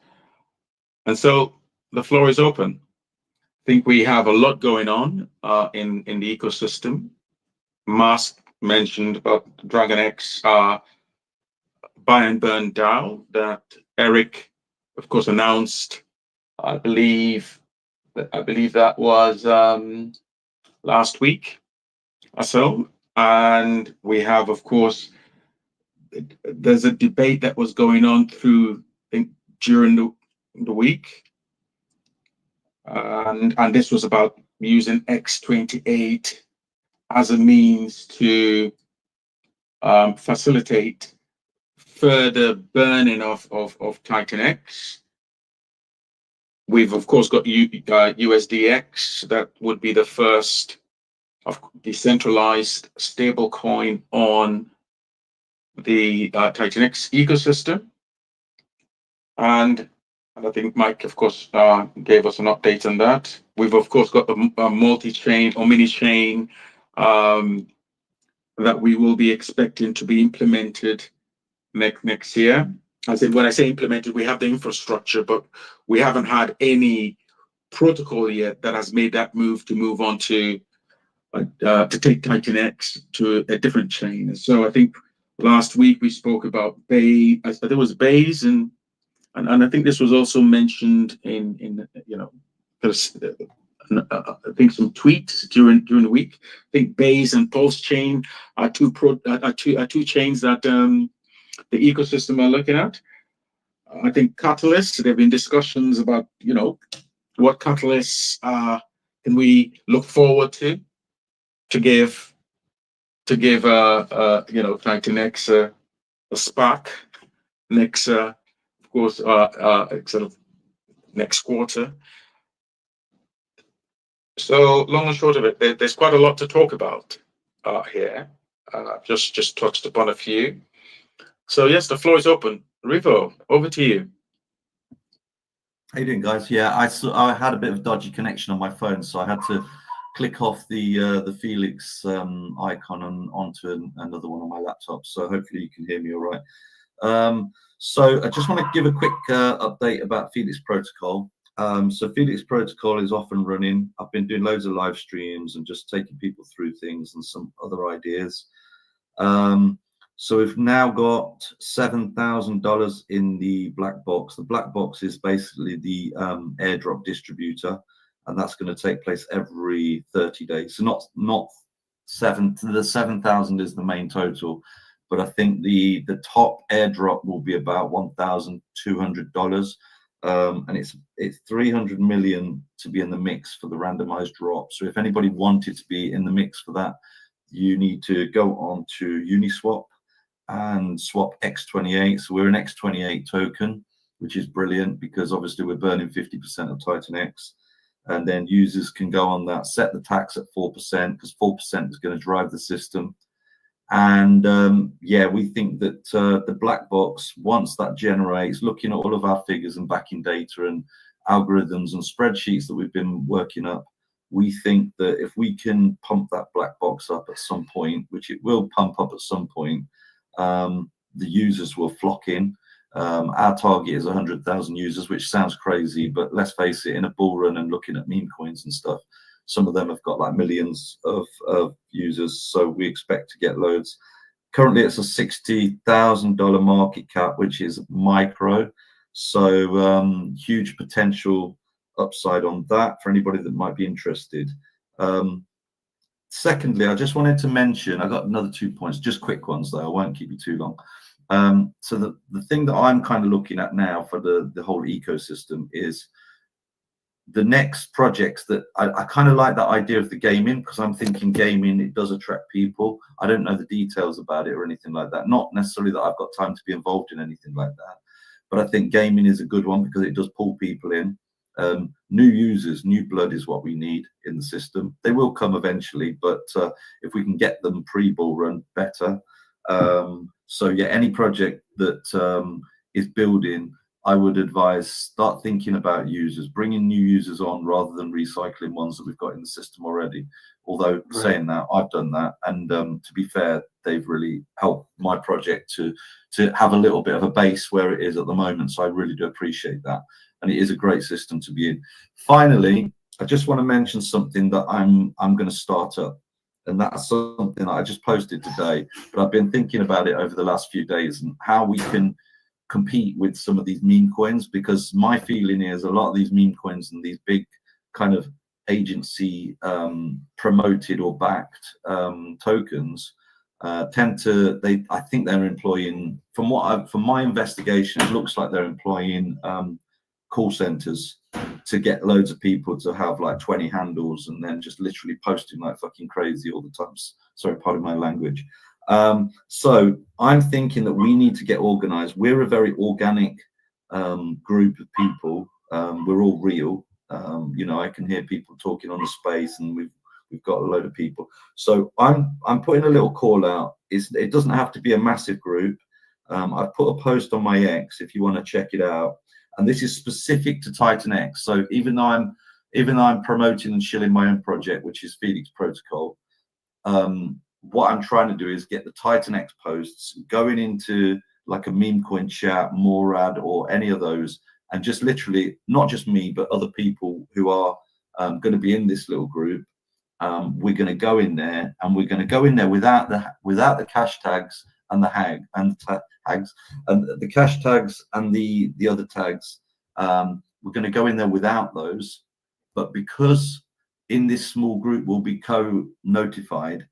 A: And so the floor is open. I think we have a lot going on in the ecosystem. Musk mentioned about Dragon X buy and burn DAO that Eric, of course, announced. I believe that was last week or so. And we have, of course, there's a debate that was going on during the week. And this was about using X28 as a means to facilitate further burning of TITANX. We've of course got USDX. That would be the first of decentralized stable coin on the TITANX ecosystem. And I think Mike, of course, gave us an update on that. We've of course got a multi-chain or mini-chain that we will be expecting to be implemented next year. When I say implemented, we have the infrastructure, but we haven't had any protocol yet that has made that move on to take TITANX to a different chain. So I think last week we spoke about Bay. I think it was Bayes, and I think this was also mentioned in I think some tweets during the week. I think Bayes and Pulse Chain are two chains that the ecosystem are looking at. I think catalysts. There have been discussions about what catalysts can we look forward to give TITANX a spark next of course sort of next quarter. So long and short of it, there's quite a lot to talk about here. I've just touched upon a few. So yes, the floor is open. Rivo, over to you.
J: How you doing, guys? Yeah, I had a bit of dodgy connection on my phone, so I had to click off the Felix icon and onto another one on my laptop. So hopefully you can hear me all right. So I just want to give a quick update about Felix Protocol. So Felix Protocol is off and running. I've been doing loads of live streams and just taking people through things and some other ideas. So we've now got $7,000 in the black box. The black box is basically the airdrop distributor, and that's going to take place every 30 days. So not the 7,000 is the main total, but I think the top airdrop will be about $1,200. And it's 300 million to be in the mix for the randomized drop. So if anybody wanted to be in the mix for that, you need to go on to Uniswap and swap X28. So we're an X28 token, which is brilliant because obviously we're burning 50% of TITANX, and then users can go on that, set the tax at 4% because 4% is going to drive the system. And yeah, we think that the black box, once that generates, looking at all of our figures and backing data and algorithms and spreadsheets that we've been working up, we think that if we can pump that black box up at some point, which it will pump up at some point, the users will flock in. Our target is 100,000 users, which sounds crazy, but let's face it, in a bull run and looking at meme coins and stuff, some of them have got like millions of users, so we expect to get loads. Currently, it's a $60,000 market cap, which is micro, so huge potential upside on that for anybody that might be interested. Secondly, I just wanted to mention, I got another 2 points, just quick ones though, I won't keep you too long. So the thing that I'm kind of looking at now for the whole ecosystem is the next projects that I kind of like that idea of the gaming, because I'm thinking gaming, it does attract people. I don't know the details about it or anything like that. Not necessarily that I've got time to be involved in anything like that, but I think gaming is a good one because it does pull people in. New users, new blood is what we need in the system. They will come eventually, but if we can get them pre-bull run, better. So yeah, any project that is building, I would advise start thinking about users, bringing new users on rather than recycling ones that we've got in the system already. Although saying that, I've done that, and to be fair, they've really helped my project to have a little bit of a base where it is at the moment. So I really do appreciate that, and it is a great system to be in. Finally, I just want to mention something that I'm going to start up, and that's something that I just posted today, but I've been thinking about it over the last few days and how we can compete with some of these meme coins, because my feeling is a lot of these meme coins and these big kind of agency promoted or backed tokens tend to, I think they're employing, from my investigation, it looks like they're employing call centers to get loads of people to have like 20 handles and then just literally posting like fucking crazy all the time. Sorry, pardon my language. So I'm thinking that we need to get organized. We're a very organic group of people. We're all real. You know, I can hear people talking on the space, and we've got a load of people. So I'm putting a little call out. It doesn't have to be a massive group. I've put a post on my X if you want to check it out. And this is specific to TITANX. So even though I'm promoting and shilling my own project, which is Felix Protocol, what I'm trying to do is get the TITANX posts going into like a meme coin chat, Morad, or any of those, and just literally not just me, but other people who are going to be in this little group. We're going to go in there, and we're going to go in there without the cash tags and the tags and the cash tags and the other tags. We're going to go in there without those, but because in this small group we'll be co-notified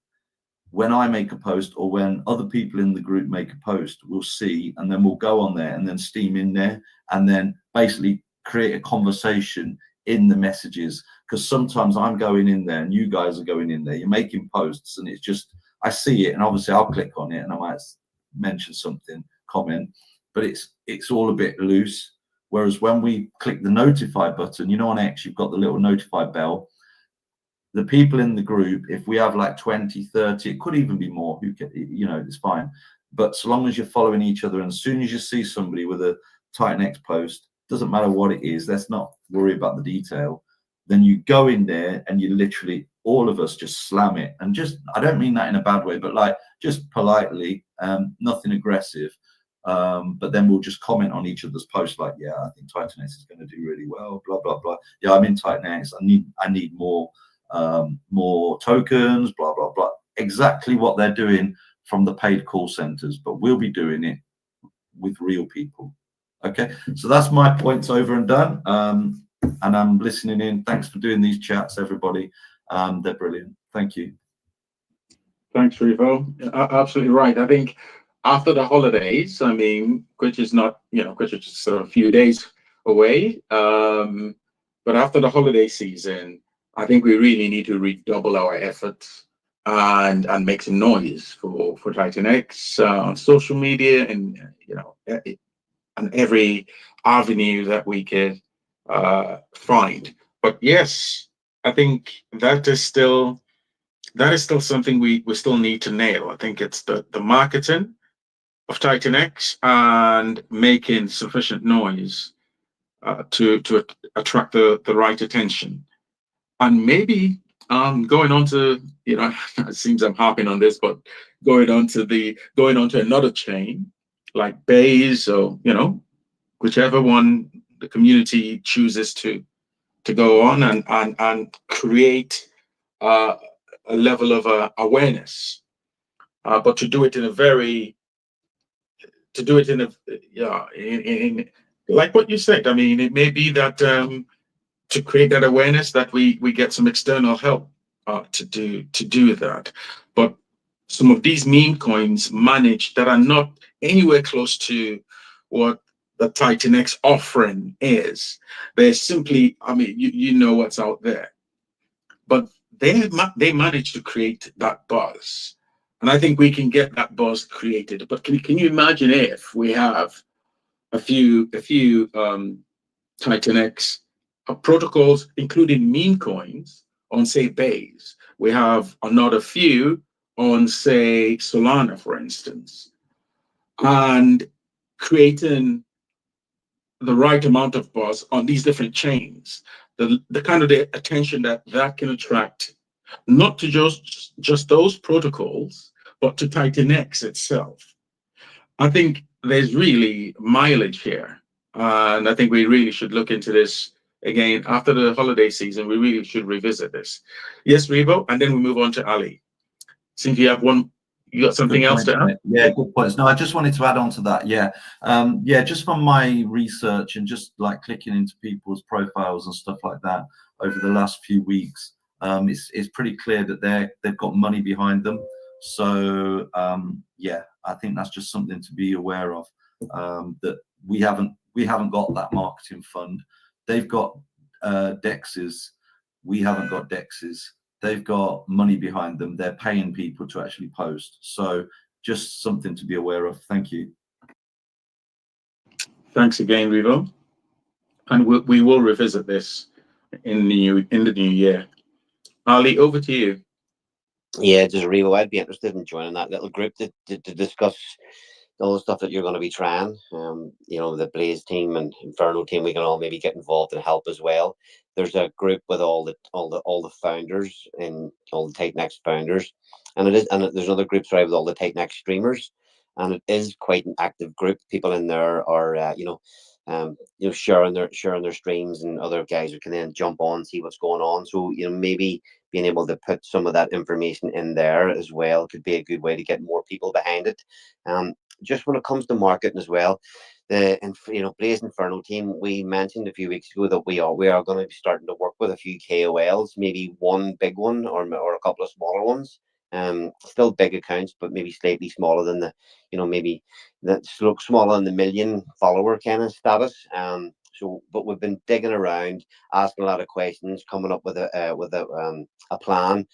J: when I make a post or when other people in the group make a post, we'll see, and then we'll go on there and then steam in there and then basically create a conversation in the messages. Because sometimes I'm going in there and you guys are going in there, you're making posts, and it's just, I see it, and obviously I'll click on it and I might mention something, comment, but it's all a bit loose. Whereas when we click the notify button, you know, on X, you've got the little notify bell. The people in the group, if we have like 20, 30, it could even be more, who can, you know, it's fine. But so long as you're following each other, and as soon as you see somebody with a TITANX post, doesn't matter what it is, let's not worry about the detail, then you go in there and you literally, all of us just slam it. And just, I don't mean that in a bad way, but like just politely, nothing aggressive. But then we'll just comment on each other's posts like, yeah, I think TITANX is going to do really well, blah, blah, blah. Yeah, I'm in TITANX. I need more tokens, blah, blah, blah. Exactly what they're doing from the paid call centers, but we'll be doing it with real people. Okay, so that's my points over and done. And I'm listening in. Thanks for doing these chats, everybody. They're brilliant. Thank you.
A: Thanks, Revo. Absolutely right. I think after the holidays, I mean, which is not, you know, which is just a few days away. But after the holiday season, I think we really need to redouble our efforts and make some noise for TITANX on social media, and you know, and every avenue that we could find. But yes, I think that is still something we still need to nail. I think it's the marketing of TITANX and making sufficient noise to attract the right attention. And maybe going on to, you know, it seems I'm harping on this, but going on to another chain like Baze, or you know, whichever one the community chooses to go on and create a level of awareness, but to do it in like what you said. I mean, it may be that to create that awareness that we get some external help to do that. But some of these meme coins managed that are not anywhere close to what the TITANX offering is. They're simply, I mean, you know what's out there, but they managed to create that buzz, and I think we can get that buzz created. But can you imagine if we have a few TITANX protocols, including meme coins on, say, Baze? We have another few on, say, Solana, for instance, and creating the right amount of buzz on these different chains, the kind of the attention that can attract, not to just those protocols, but to TITANX itself. I think there's really mileage here, and I think we really should look into this again after the holiday season. We really should revisit this. Yes, Revo, and then we move on to Ali. Since you got something else to add?
J: Yeah, good points. No, I just wanted to add on to that. Yeah, just from my research and just like clicking into people's profiles and stuff like that over the last few weeks, it's pretty clear that they've got money behind them. So yeah, I think that's just something to be aware of, that we haven't got that marketing fund. They've got dexes. We haven't got dexes. They've got money behind them. They're paying people to actually post. So just something to be aware of. Thank you.
A: Thanks again, Revo. And we will revisit this in the new year. Ali, over to you.
G: Yeah, just Revo, I'd be interested in joining that little group to discuss all the stuff that you're going to be trying. You know, the Blaze team and Inferno team, we can all maybe get involved and help as well. There's a group with all the founders and all the TITANX founders, and there's another group, sorry, with all the TITANX streamers, and it is quite an active group. People in there are sharing their streams, and other guys who can then jump on, see what's going on. So maybe being able to put some of that information in there as well could be a good way to get more people behind it. Just when it comes to marketing as well, the Blaze Inferno team, we mentioned a few weeks ago that we are going to be starting to work with a few KOLs, maybe one big one or a couple of smaller ones. Still big accounts, but maybe slightly smaller than the maybe that smaller than the million follower kind of status. But we've been digging around, asking a lot of questions, coming up with a plan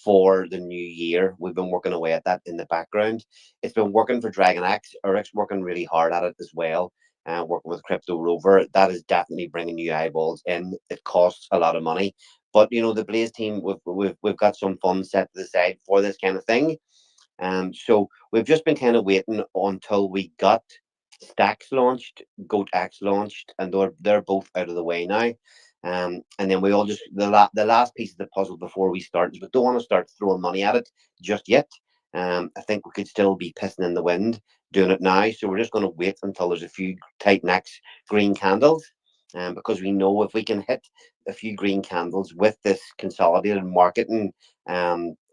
G: for the new year. We've been working away at that in the background. It's been working for TITANX. Eric's working really hard at it as well. Working with Crypto Rover, that is definitely bringing new eyeballs in. It costs a lot of money, but the Blaze team, we've got some funds set to the side for this kind of thing. So we've just been kind of waiting until we got Stacks launched, GoatX launched, and they're both out of the way now. And then we all just the last piece of the puzzle before we start is we don't want to start throwing money at it just yet. I think we could still be pissing in the wind doing it now. So we're just going to wait until there's a few TITANX green candles, because we know if we can hit a few green candles with this consolidated marketing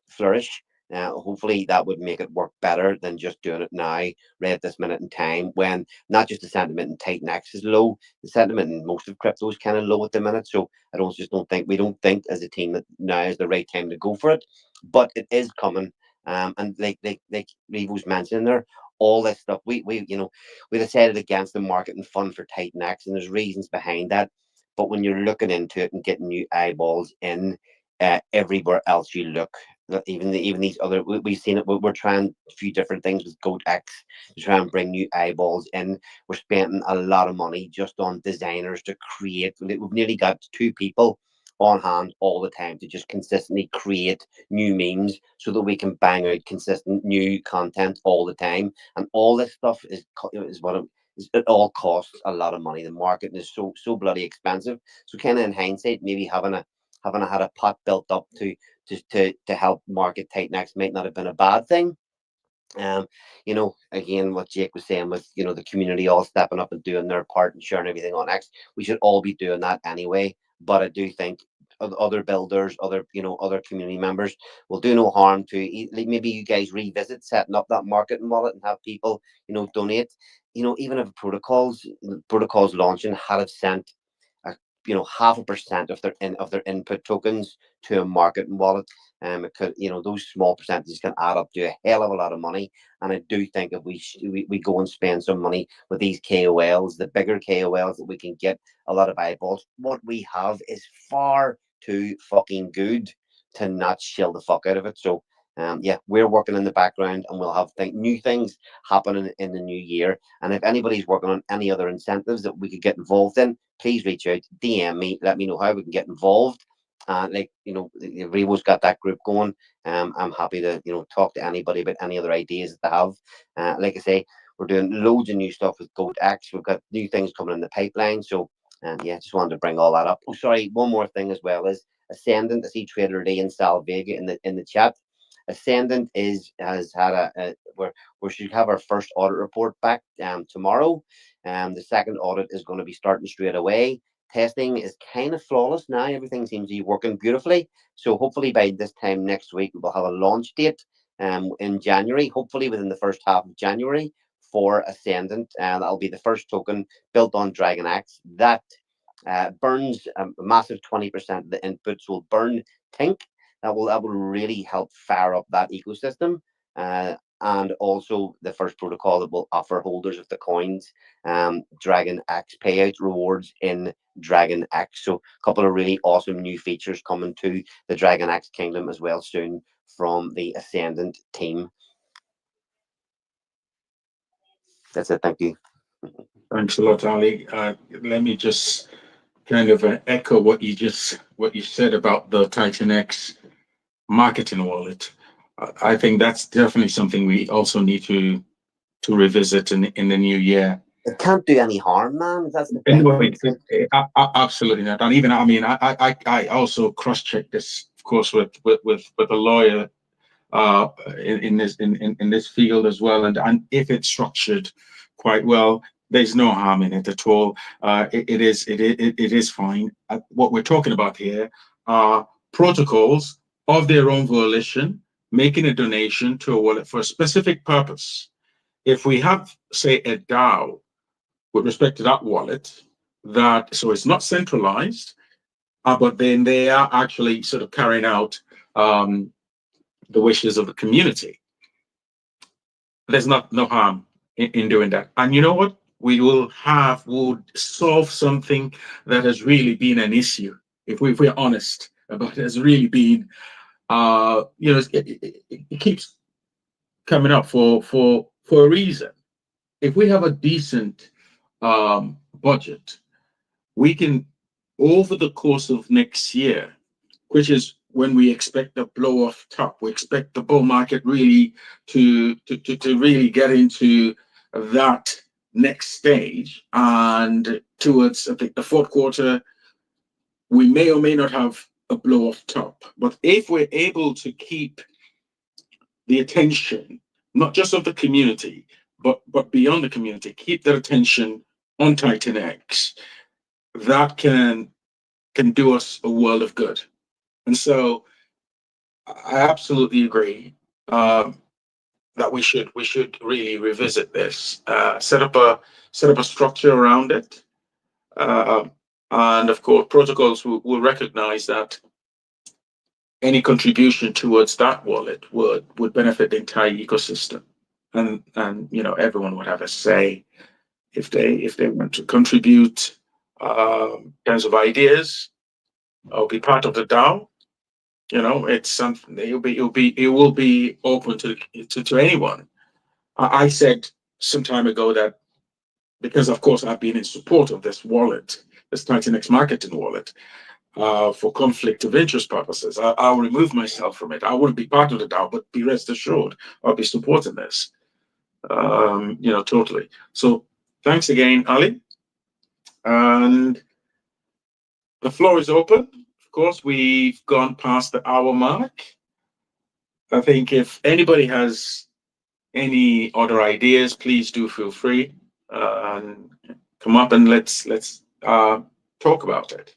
G: flourish, hopefully that would make it work better than just doing it now, right at this minute in time, when not just the sentiment in TITANX is low, the sentiment in most of crypto is kind of low at the minute. So we don't think as a team that now is the right time to go for it, but it is coming. And like Revo's mentioned there, all this stuff, we decided against the marketing fund for TITANX, and there's reasons behind that. But when you're looking into it and getting new eyeballs in everywhere else you look, even these other, we've seen it. We're trying a few different things with GoatX to try and bring new eyeballs in. We're spending a lot of money just on designers to create. We've nearly got 2 people on hand all the time to just consistently create new memes so that we can bang out consistent new content all the time. And all this stuff is what it all costs a lot of money. The market is so bloody expensive. So kind of in hindsight, maybe having had a pot built up to help market TITANX might not have been a bad thing. Again, what Jake was saying with the community all stepping up and doing their part and sharing everything on X, we should all be doing that anyway. But I do think other builders, other community members will do no harm to maybe you guys revisit setting up that marketing wallet and have people donate. Even if protocols launching had have sent 0.5% of their input tokens to a marketing wallet, it could, those small percentages can add up to a hell of a lot of money. And I do think if we go and spend some money with these KOLs, the bigger KOLs, that we can get a lot of eyeballs. What we have is far too fucking good to not shill the fuck out of it. So we're working in the background, and we'll have new things happening in the new year. And if anybody's working on any other incentives that we could get involved in, please reach out, DM me, let me know how we can get involved. Revo's got that group going. I'm happy to talk to anybody about any other ideas that they have. Like I say, we're doing loads of new stuff with GoatX. We've got new things coming in the pipeline. So just wanted to bring all that up. Oh, sorry, one more thing as well is Ascendant. I see Trader Lee and Sal Vega in the chat. Ascendant has had we should have our first audit report back tomorrow. The second audit is going to be starting straight away. Testing is kind of flawless now. Everything seems to be working beautifully. So hopefully by this time next week, we'll have a launch date in January, hopefully within the first half of January for Ascendant. And that'll be the first token built on TITANX that burns a massive 20% of the inputs will burn Tink. That will really help fire up that ecosystem. and also the first protocol that will offer holders of the coins Dragon X payout rewards in Dragon X. So a couple of really awesome new features coming to the Dragon X kingdom as well soon from the Ascendant team. That's it. Thank you.
A: Thanks a lot, Ali. Let me just kind of echo what you said about the TITANX marketing wallet. I think that's definitely something we also need to revisit in the new year.
G: It can't do any harm, man. That's the thing.
A: No, absolutely not. And even, I mean, I also cross-checked this, of course, with a lawyer in this field as well. And if it's structured quite well, there's no harm in it at all. It is fine. What we're talking about here are protocols of their own volition, making a donation to a wallet for a specific purpose. If we have, say, a DAO with respect to that wallet, so it's not centralized, but then they are actually sort of carrying out the wishes of the community. There's no harm in doing that. And you know what? We'll solve something that has really been an issue. If we're honest about it, has really been, it keeps coming up for a reason. If we have a decent budget, we can, over the course of next year, which is when we expect the blow off top, we expect the bull market really to really get into that next stage, and towards, I think, the fourth quarter, we may or may not have a blow off top. But if we're able to keep the attention, not just of the community, but beyond the community, keep their attention on TITANX, that can do us a world of good. And so I absolutely agree that we should really revisit this, set up a structure around it, and of course protocols will recognize that any contribution towards that wallet would benefit the entire ecosystem, and everyone would have a say if they want to contribute in terms of ideas or be part of the DAO. It's something it will be open to anyone. I said some time ago that, because of course I've been in support of this wallet, this TITANX marketing wallet, for conflict of interest purposes, I'll remove myself from it. I wouldn't be part of the DAO, but be rest assured I'll be supporting this. Totally. So thanks again, Ali. And the floor is open. Of course, we've gone past the hour mark. I think if anybody has any other ideas, please do feel free and come up and let's talk about it.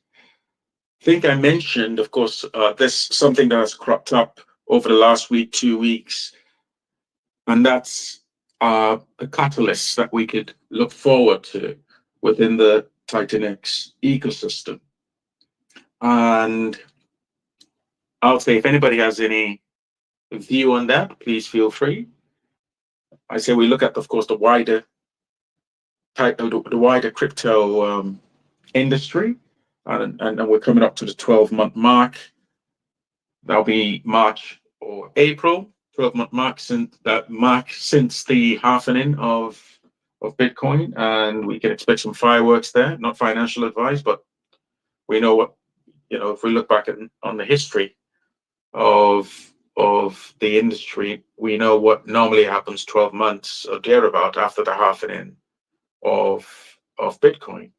A: I think I mentioned, of course, there's something that has cropped up over the last week, 2 weeks, and that's the catalysts that we could look forward to within the TITANX ecosystem. And I'll say, if anybody has any view on that, please feel free. I say we look at, of course, the wider crypto industry, and we're coming up to the 12-month mark. That'll be March or April, 12-month mark since the halvening of Bitcoin, and we can expect some fireworks there. Not financial advice, but we know what, if we look back on the history of the industry, we know what normally happens 12 months or thereabout after the halvening of Bitcoin.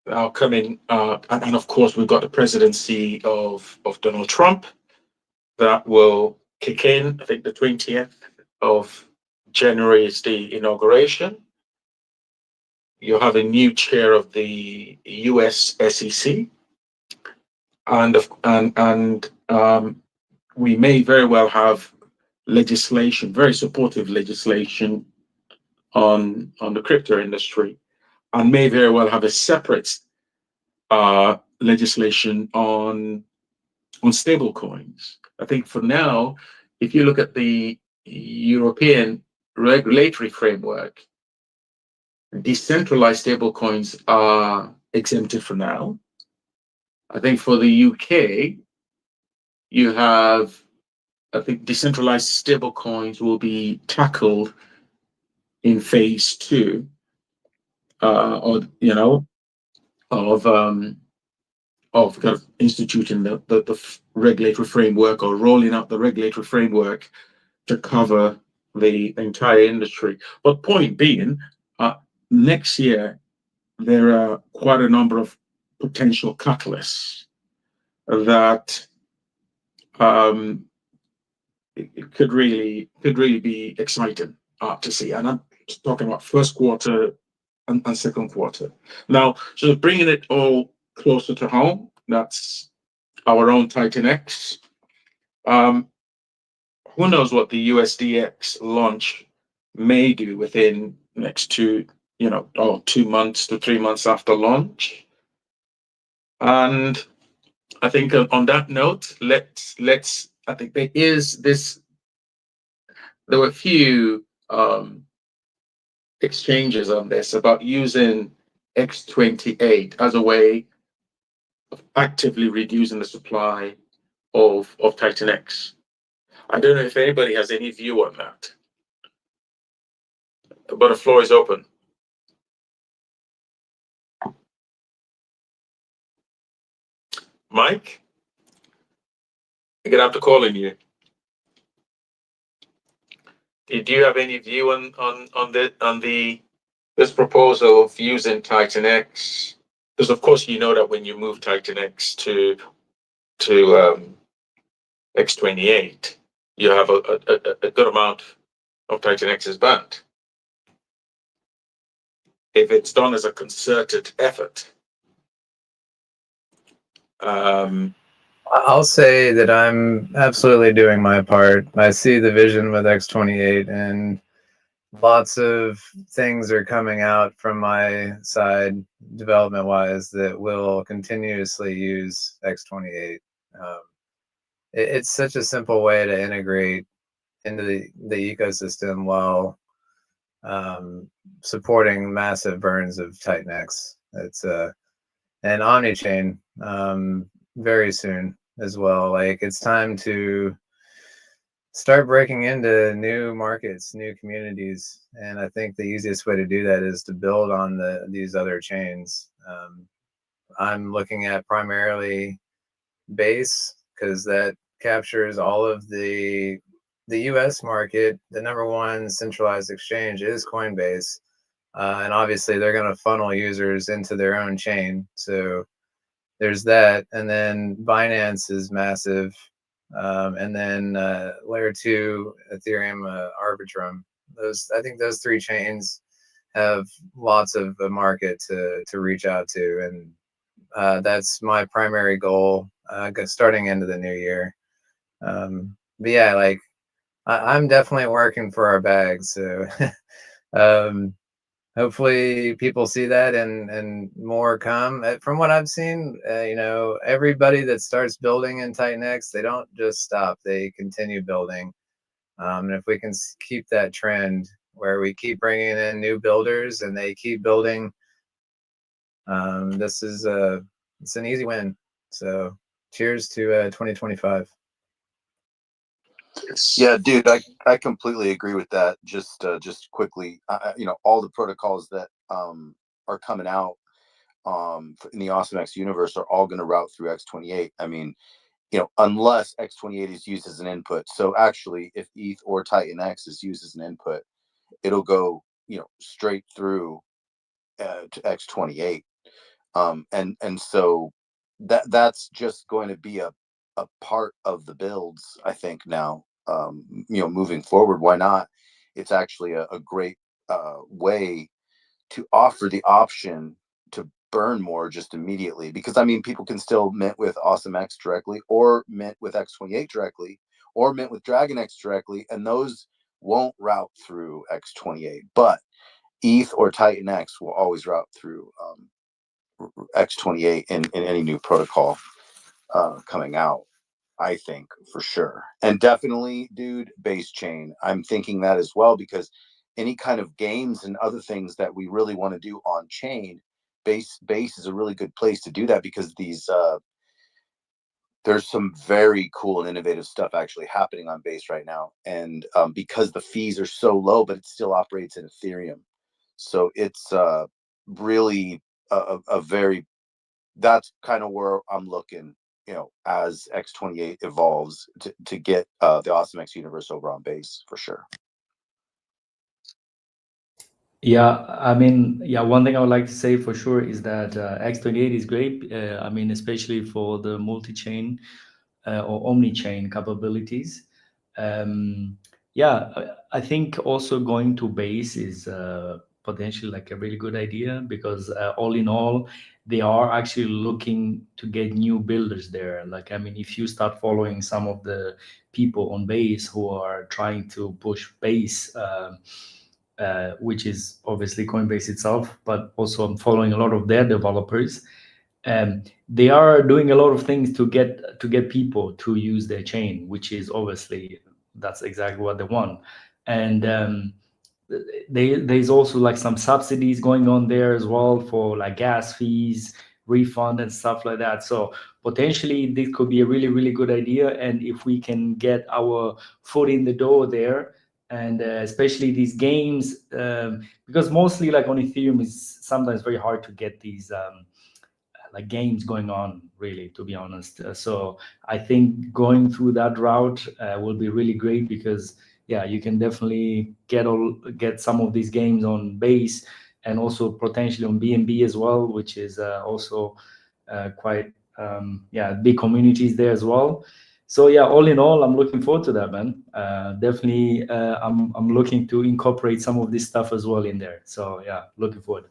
A: Now coming, and of course we've got the presidency of Donald Trump that will kick in. I think the 20th of January is the inauguration. You'll have a new chair of the US SEC, and we may very well have legislation, very supportive legislation on the crypto industry, and may very well have a separate legislation on stable coins. I think for now, if you look at the European regulatory framework, decentralized stablecoins are exempted for now. I think for the UK, you have, I think decentralized stablecoins will be tackled in phase 2, or of kind of instituting the regulatory framework or rolling out the regulatory framework to cover the entire industry. But point being, next year there are quite a number of potential catalysts that it could really be exciting to see. And I'm talking about first quarter and second quarter. Now, so bringing it all closer to home, that's our own TITANX. Who knows what the USDX launch may do within next 2 months to 3 months after launch. And I think on that note, I think there were a few exchanges on this about using X28 as a way of actively reducing the supply of TITANX. I don't know if anybody has any view on that, but the floor is open. Mike, I'm gonna have to call on you. Do you have any view on this proposal of using TITANX? Because of course you know that when you move TITANX to X28, you have a good amount of TITANX's banned. If it's done as a concerted effort.
D: I'll say that I'm absolutely doing my part. I see the vision with X28, and lots of things are coming out from my side, development-wise, that will continuously use X28. It's such a simple way to integrate into the ecosystem while supporting massive burns of TITANX. It's and OmniChain very soon as well. Like, it's time to start breaking into new markets, new communities, and I think the easiest way to do that is to build on these other chains. I'm looking at primarily Base, because that captures all of the US market. The #1 centralized exchange is Coinbase, and obviously they're going to funnel users into their own chain, so there's that. And then Binance is massive, and then layer 2 Ethereum, Arbitrum. I think those 3 chains have lots of a market to reach out to, and that's my primary goal starting into the new year. But yeah, like, I'm definitely working for our bags, so hopefully people see that and more come. From what I've seen, everybody that starts building in TITANX, they don't just stop, they continue building. And if we can keep that trend where we keep bringing in new builders and they keep building, it's an easy win. So cheers to 2025.
E: Yeah, dude, I completely agree with that. Just quickly, all the protocols that are coming out in the AwesomeX universe are all going to route through X28. I mean, unless X28 is used as an input. So actually, if ETH or TITANX is used as an input, it'll go straight through to X28. And so that's just going to be a part of the builds, I think, now. Moving forward, why not? It's actually a great way to offer the option to burn more just immediately, because I mean, people can still mint with AwesomeX directly, or mint with X28 directly, or mint with DragonX directly, and those won't route through X28, but ETH or TITANX will always route through X28 in any new protocol coming out. I think, for sure. And definitely, dude, base chain. I'm thinking that as well, because any kind of games and other things that we really want to do on chain, base is a really good place to do that, because these there's some very cool and innovative stuff actually happening on base right now. And because the fees are so low, but it still operates in Ethereum. So it's really a very, that's kind of where I'm looking, you know, as X28 evolves to get the Awesome X universe over on base, for sure.
B: Yeah, I mean, yeah, one thing I would like to say for sure is that X28 is great. I mean, especially for the multi-chain or omni-chain capabilities. Yeah, I think also going to base is potentially like a really good idea, because all in all, they are actually looking to get new builders there. Like, I mean, if you start following some of the people on base who are trying to push base, which is obviously Coinbase itself, but also I'm following a lot of their developers. They are doing a lot of things to get people to use their chain, which is obviously, that's exactly what they want. And there's also like some subsidies going on there as well for like gas fees, refund and stuff like that. So potentially this could be a really, really good idea. And if we can get our foot in the door there, and especially these games, because mostly like on Ethereum is sometimes very hard to get these like games going on, really, to be honest. So I think going through that route will be really great, because yeah, you can definitely get some of these games on base, and also potentially on BNB as well, which is also quite yeah, big communities there as well. So yeah, all in all, I'm looking forward to that, man. Definitely, I'm looking to incorporate some of this stuff as well in there. So yeah, looking forward.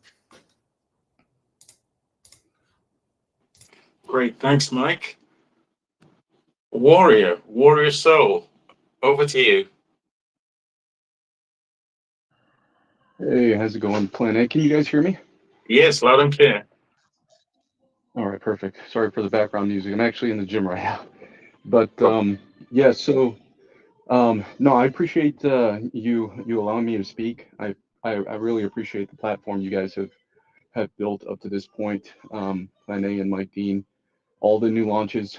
A: Great, thanks, Mike. Warrior Soul, over to you.
K: Hey, how's it going, Plan A? Can you guys hear me?
A: Yes, loud and clear.
K: All right, perfect. Sorry for the background music. I'm actually in the gym right now. But yeah, so no, I appreciate you allowing me to speak. I really appreciate the platform you guys have built up to this point. Plan A and Mike Dean, all the new launches.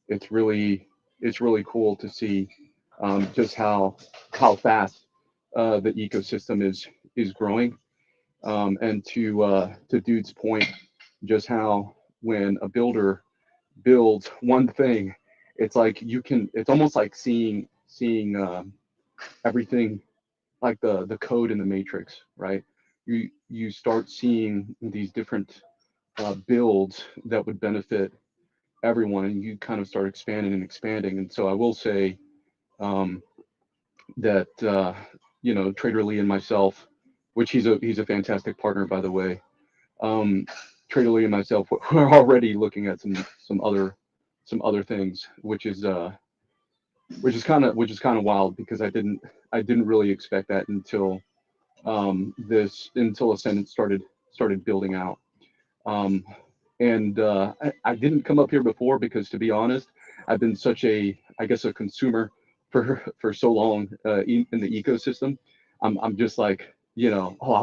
K: It's really cool to see just how fast the ecosystem is growing. And to Dude's point, just how when a builder builds one thing, it's like it's almost like seeing everything like the code in the matrix, right? You start seeing these different builds that would benefit everyone, and you kind of start expanding and expanding. And so I will say that you know, Trader Lee and myself, which he's a fantastic partner, by the way. Trader Lee and myself, we're already looking at some other things, which is kind of wild, because I didn't really expect that until until Ascendant started building out. And I didn't come up here before because, to be honest, I've been such a consumer for so long in the ecosystem. I'm just like, you know, oh,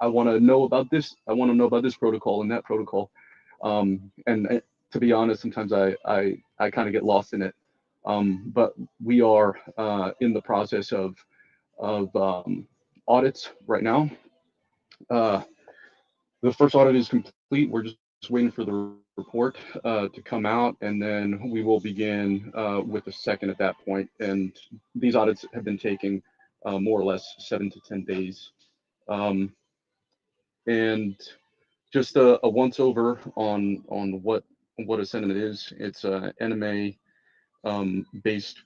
K: I wanna know about this. I want to know about this protocol and that protocol. And to be honest, sometimes I kind of get lost in it. But we are in the process of audits right now. The first audit is complete. We're just waiting for the report to come out, and then we will begin with the second at that point. And these audits have been taking more or less 7 to 10 days. And just a once over on what Ascendant is. It's a anime based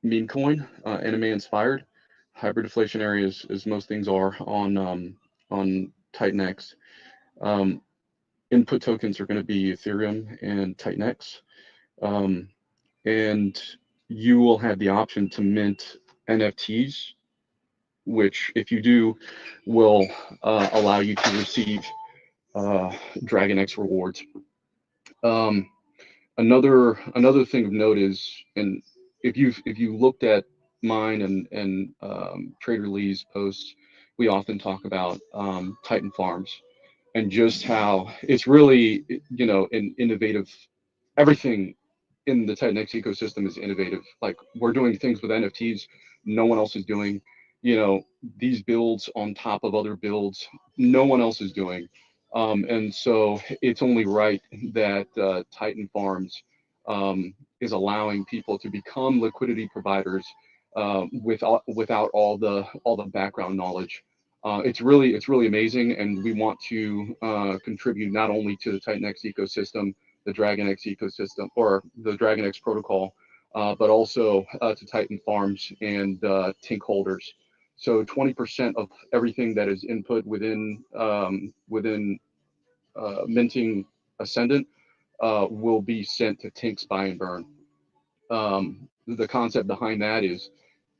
K: meme coin, anime inspired, hyperdeflationary as most things are on TITANX. Input tokens are going to be Ethereum and TITANX. And you will have the option to mint NFTs, which, if you do, will allow you to receive Dragon X rewards. Another thing of note is, and if you looked at mine and Trader Lee's posts, we often talk about Titan Farms and just how it's really, an innovative. Everything in the TITANX ecosystem is innovative. Like, we're doing things with NFTs no one else is doing. These builds on top of other builds no one else is doing. And so it's only right that Titan Farms is allowing people to become liquidity providers without all the background knowledge. It's really amazing, and we want to contribute not only to the TITANX ecosystem, the DragonX ecosystem, or the DragonX protocol, but also to Titan Farms and Tink holders. So 20% of everything that is input within minting Ascendant will be sent to Tink's buy and burn. The concept behind that is,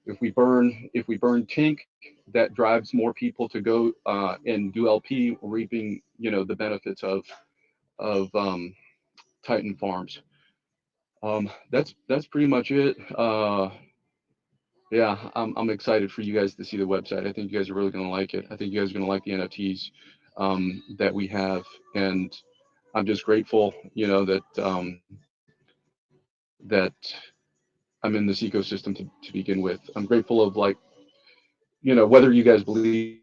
K: if we burn Tink, that drives more people to go and do LP, reaping the benefits of Titan Farms. That's pretty much it. Yeah, I'm excited for you guys to see the website. I think you guys are really going to like it. I think you guys are going to like the NFTs that we have, and I'm just grateful, that I'm in this ecosystem to begin with. I'm grateful of, like, whether you guys believe.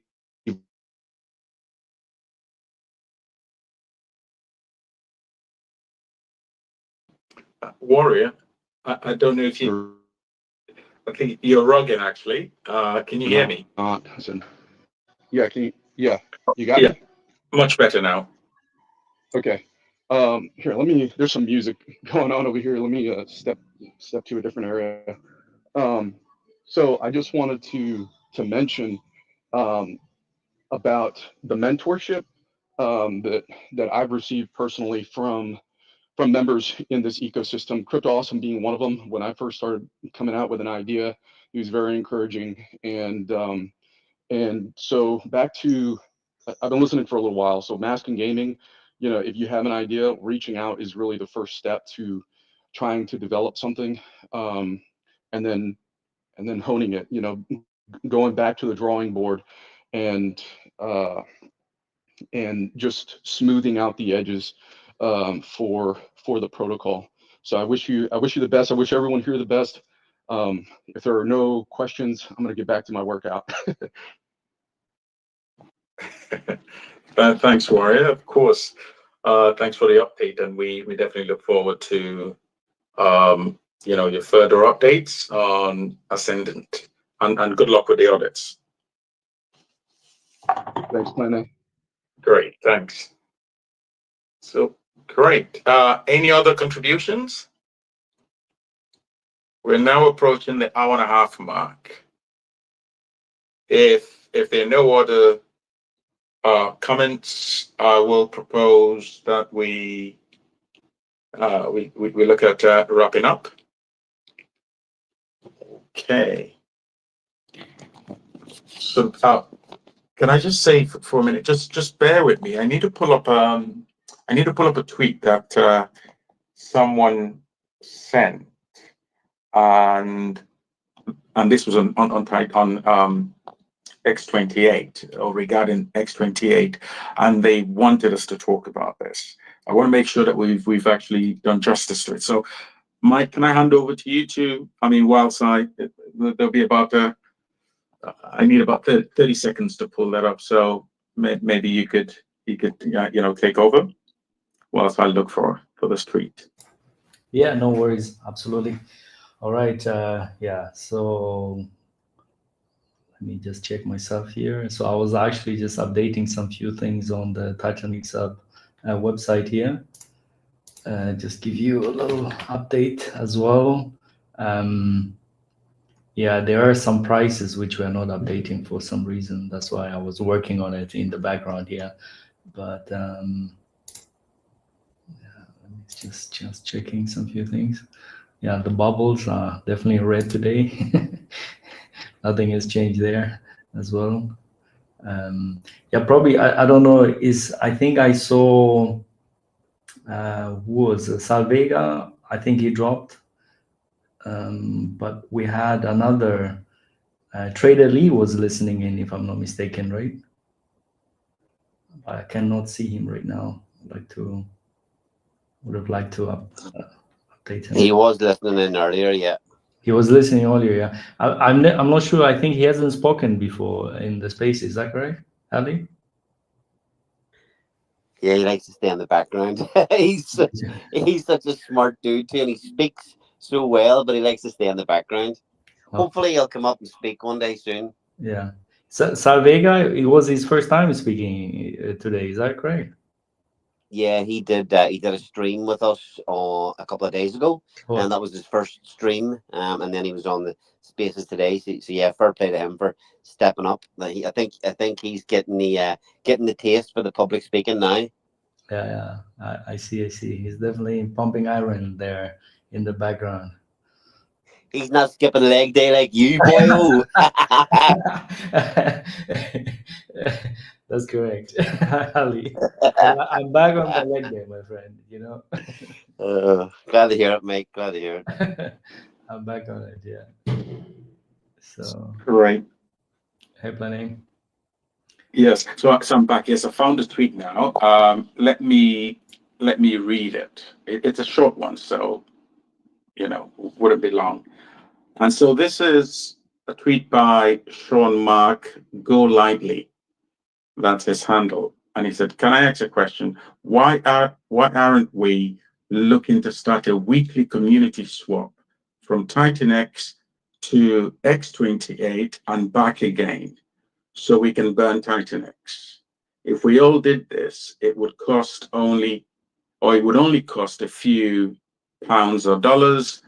A: Warrior, I don't know if you. I think you're rugging, actually. Can you hear me?
K: Yeah, yeah, you got me?
A: Much better now.
K: Okay. Here, there's some music going on over here. Let me step to a different area. So I just wanted to mention about the mentorship that I've received personally from members in this ecosystem, Crypto Awesome being one of them. When I first started coming out with an idea, he was very encouraging. And so back to, I've been listening for a little while. So Masking Gaming, if you have an idea, reaching out is really the first step to trying to develop something, and then honing it, going back to the drawing board and just smoothing out the edges for the protocol. So I wish you the best. I wish everyone here the best. If there are no questions, I'm going to get back to my workout.
A: Thanks, Warrior. Of course. Thanks for the update, and we definitely look forward to your further updates on Ascendant, and good luck with the audits.
K: Thanks, Planet.
A: Great, thanks. So great. Any other contributions? We're now approaching the hour-and-a-half mark. If there are no other comments, I will propose that we look at wrapping up. Okay. So can I just say for a minute, just bear with me. I need to pull up a tweet that someone sent, and this was on X28, or regarding X28, and they wanted us to talk about this. I want to make sure that we've actually done justice to it. So, Mike, can I hand over to you whilst there'll be about I need about 30 seconds to pull that up. So maybe you could take over whilst I look for this tweet.
B: Yeah, no worries. Absolutely. All right. Yeah. So let me just check myself here. So I was actually just updating some few things on the TITANX website here. Just give you a little update as well. Yeah, there are some prices which we're not updating for some reason. That's why I was working on it in the background here. But yeah, just checking some few things. Yeah, the bubbles are definitely red today. Nothing has changed there as well. Yeah, probably I don't know. I think I saw Who was Salvega? I think he dropped. But we had another Trader Lee was listening in, if I'm not mistaken, right? I cannot see him right now. Would have liked to update him.
G: He was listening in earlier, yeah.
B: He was listening earlier, yeah. I'm not sure. I think he hasn't spoken before in the space. Is that correct, Ali?
G: Yeah, he likes to stay in the background. he's such a smart dude too, and he speaks so well, but he likes to stay in the background. Hopefully he'll come up and speak one day soon.
B: Yeah. Salvega, it was his first time speaking today. Is that correct?
G: Yeah, he did a stream with us a couple of days ago, and that was his first stream. And then he was on the spaces today. So yeah, fair play to him for stepping up. I think he's getting the taste for the public speaking now.
B: Yeah. I see. He's definitely pumping iron there in the background.
G: He's not skipping leg day like you, boyo.
B: That's correct, Ali. I'm back on my leg day, my friend. You know.
G: Glad to hear it, mate. Glad to hear it.
B: I'm back on it. Yeah. So.
A: Right.
B: Hey, planning.
A: Yes. So I'm back. Yes, I found the tweet now. Let me read it. It's a short one, so wouldn't be long. And so this is a tweet by Sean Mark Go Lightly. That's his handle. And he said, "Can I ask a question? Why aren't we looking to start a weekly community swap from TITANX to X28 and back again, so we can burn TITANX? If we all did this, it would only cost a few pounds or dollars,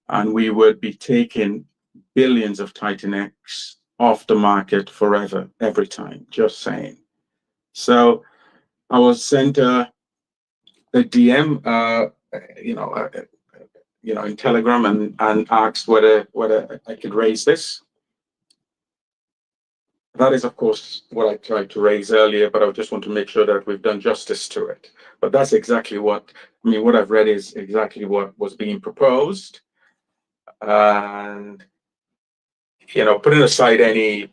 A: and we would be taking billions of TITANX off the market forever, every time." Just saying. So I was sent a DM, in Telegram, and asked whether I could raise this. That is, of course, what I tried to raise earlier, but I just want to make sure that we've done justice to it. But that's exactly what I've read is exactly what was being proposed. And putting aside any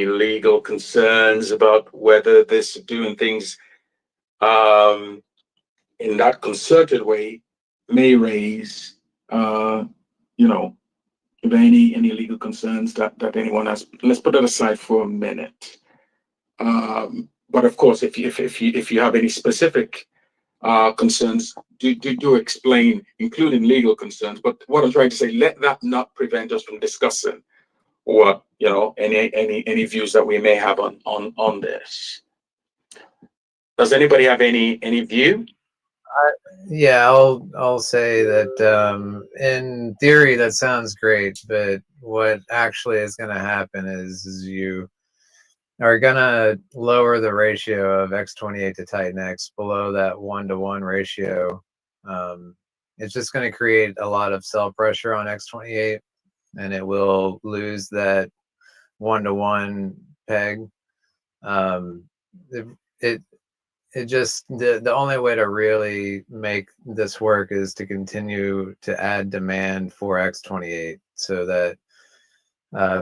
A: legal concerns about whether this doing things in that concerted way may raise any legal concerns that anyone has, let's put that aside for a minute. But of course, if you have any specific concerns, do explain, including legal concerns. But what I'm trying to say, let that not prevent us from discussing what any views that we may have on this. Does anybody have any view?
D: Yeah, I'll say that in theory that sounds great, but what actually is going to happen is you are going to lower the ratio of X28 to TITANX below that 1-to-1 ratio. It's just going to create a lot of sell pressure on X28, and it will lose that 1-to-1 peg. It just the only way to really make this work is to continue to add demand for X28 so that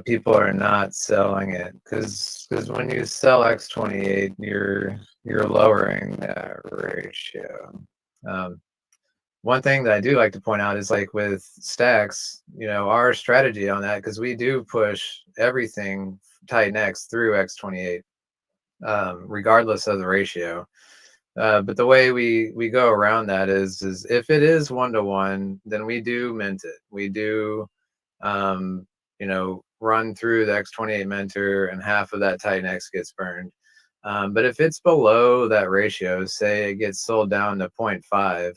D: people are not selling it, because when you sell X28 you're lowering that ratio. One thing that I do like to point out is, like with stacks, our strategy on that, because we do push everything TITANX through X28 regardless of the ratio. But the way we go around that is if it is 1-to-1, then we do mint it. We do, run through the X28 mentor, and half of that TITANX gets burned. But if it's below that ratio, say it gets sold down to 0.5,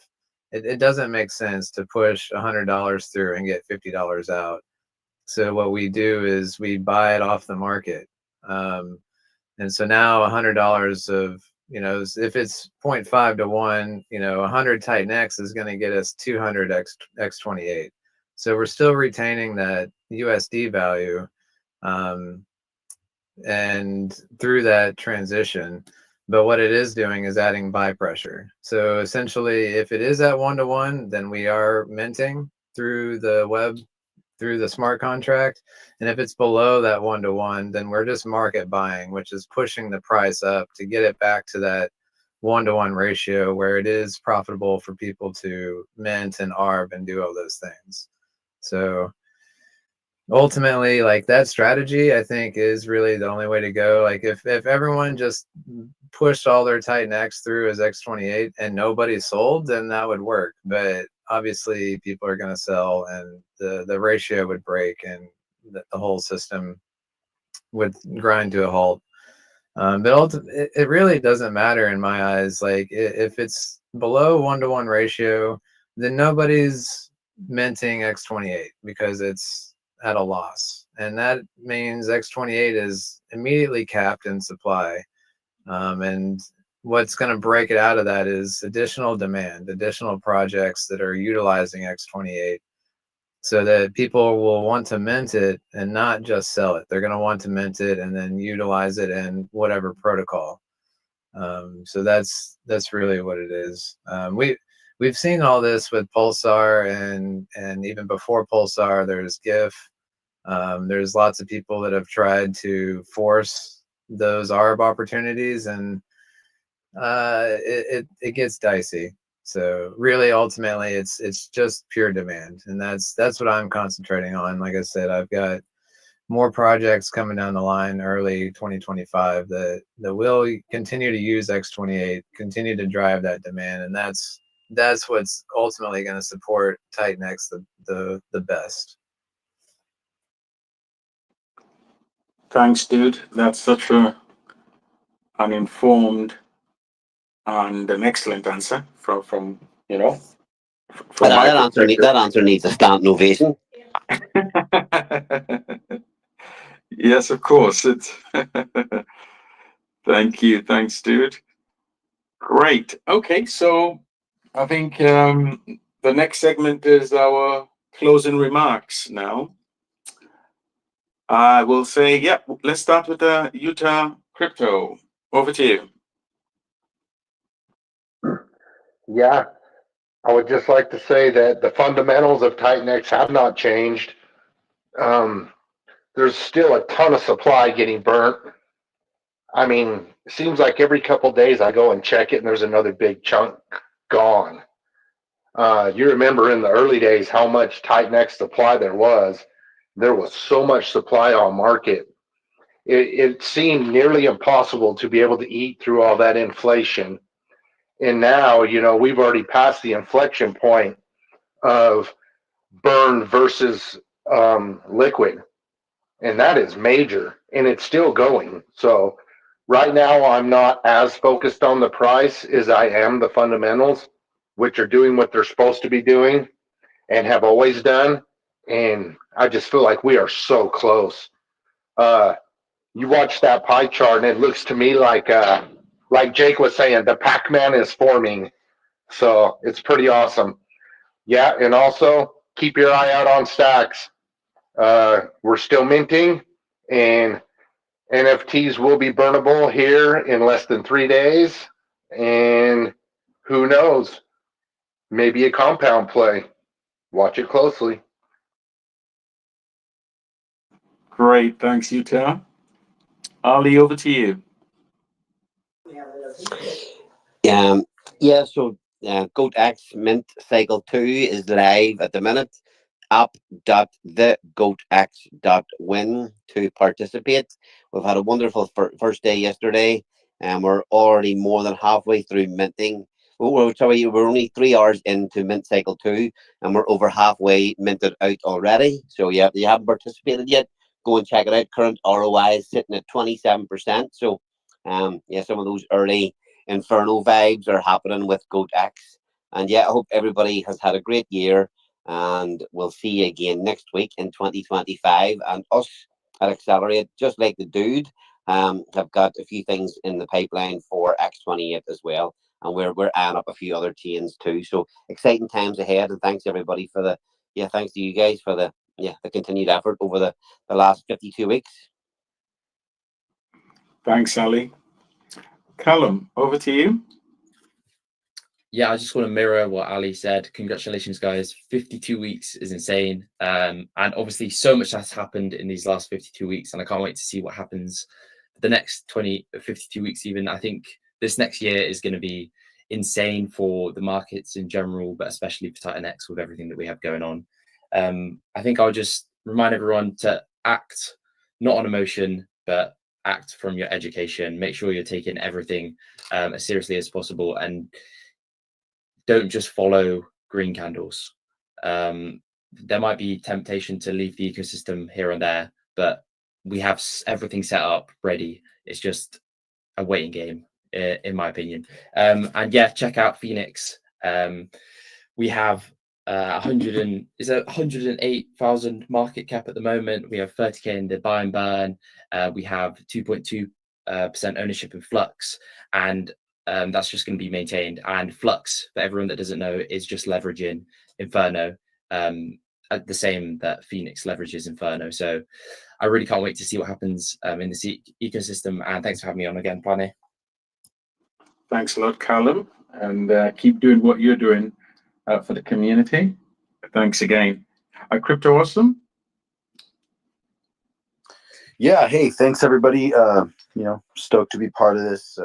D: it doesn't make sense to push $100 through and get $50 out. So what we do is we buy it off the market. And so now $100 of, if it's 0.5 to 1, 100 TITANX is going to get us 200 X28. So we're still retaining that USD value. And through that transition, But what it is doing is adding buy pressure. So essentially, if it is at 1-to-1, then we are minting through the web, through the smart contract. And if it's below that 1-to-1, then we're just market buying, which is pushing the price up to get it back to that 1-to-1 ratio where it is profitable for people to mint and arb and do all those things. So ultimately, like, that strategy, I think, is really the only way to go. Like, if everyone just pushed all their TITANX through as X28 and nobody sold, then that would work. But obviously people are going to sell, and the ratio would break, and the whole system would grind to a halt. But it really doesn't matter in my eyes. Like, if it's below 1-to-1 ratio, then nobody's minting X28 because it's at a loss. And that means X28 is immediately capped in supply. And what's going to break it out of that is additional demand, additional projects that are utilizing X28, so that people will want to mint it and not just sell it. They're going to want to mint it and then utilize it in whatever protocol. So that's really what it is. We've seen all this with Pulsar, and even before Pulsar, there's GIF. There's lots of people that have tried to force those ARB opportunities, and it gets dicey. So really, ultimately, it's just pure demand, and that's what I'm concentrating on. Like I said, I've got more projects coming down the line early 2025 that will continue to use X28, continue to drive that demand, and that's what's ultimately going to support TITANX the best.
A: Thanks, dude. That's such an informed and an excellent answer from from my
G: That answer needs a standing ovation.
A: Yes, of course. It's thank you. Thanks, dude. Great. Okay, so I think the next segment is our closing remarks now. I will say, yeah, let's start with Utah Crypto. Over to you.
H: Yeah, I would just like to say that the fundamentals of TITANX have not changed. There's still a ton of supply getting burnt. I mean, it seems like every couple days I go and check it, and there's another big chunk gone. You remember in the early days how much TITANX supply there was. There was so much supply on market. It seemed nearly impossible to be able to eat through all that inflation. And now, we've already passed the inflection point of burn versus liquid. And that is major, and it's still going. So right now, I'm not as focused on the price as I am the fundamentals, which are doing what they're supposed to be doing and have always done. And I just feel like we are so close. You watch that pie chart, and it looks to me like Jake was saying, the Pac-Man is forming. So it's pretty awesome. Yeah, and also keep your eye out on stacks. We're still minting, and NFTs will be burnable here in less than 3 days. And who knows? Maybe a compound play. Watch it closely.
A: Great. Thanks, Utah. Ali, over to you.
G: Yeah, so GoatX Mint Cycle 2 is live at the minute. app.thegoatx.win to participate. We've had a wonderful first day yesterday, and we're already more than halfway through minting. We're only 3 hours into Mint Cycle 2, and we're over halfway minted out already. So yeah, if you haven't participated yet, go and check it out. Current ROI is sitting at 27%. So yeah, some of those early Inferno vibes are happening with GoatX. And yeah, I hope everybody has had a great year, and we'll see you again next week in 2025. And us at Accelerate, just like the dude, have got a few things in the pipeline for X28 as well. And we're eyeing up a few other chains too. So exciting times ahead. And thanks everybody thanks to you guys for the continued effort over the last 52 weeks.
A: Thanks, Ali. Callum, over to you.
F: Yeah, I just want to mirror what Ali said. Congratulations, guys. 52 weeks is insane. And obviously so much has happened in these last 52 weeks, and I can't wait to see what happens the next 52 weeks even. I think this next year is going to be insane for the markets in general, but especially for TITANX with everything that we have going on. I think I'll just remind everyone to act not on emotion, but act from your education. Make sure you're taking everything as seriously as possible, and don't just follow green candles. There might be temptation to leave the ecosystem here and there, but we have everything set up ready. It's just a waiting game, in my opinion. And yeah, check out Phoenix. We have 108,000 market cap at the moment. We have 30k in the buy and burn. We have 2.2% ownership in Flux, and that's just going to be maintained. And Flux, for everyone that doesn't know, is just leveraging Inferno, at the same that Phoenix leverages Inferno. So I really can't wait to see what happens in this ecosystem. And thanks for having me on again, Plane.
A: Thanks a lot, Callum, and keep doing what you're doing for the community. Thanks again. Crypto Awesome.
E: Yeah, hey, thanks everybody. Stoked to be part of this.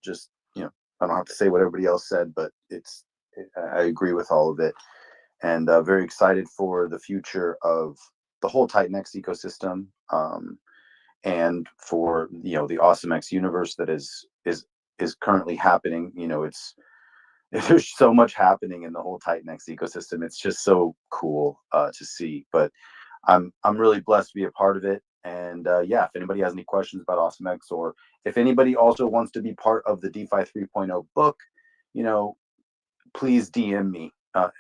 E: Just, I don't have to say what everybody else said, but I agree with all of it, and very excited for the future of the whole TITANX ecosystem, and for the AwesomeX universe that is currently happening. There's so much happening in the whole TITANX ecosystem. It's just so cool to see. But I'm really blessed to be a part of it. And yeah, if anybody has any questions about AwesomeX, or if anybody also wants to be part of the DeFi 3.0 book, please DM me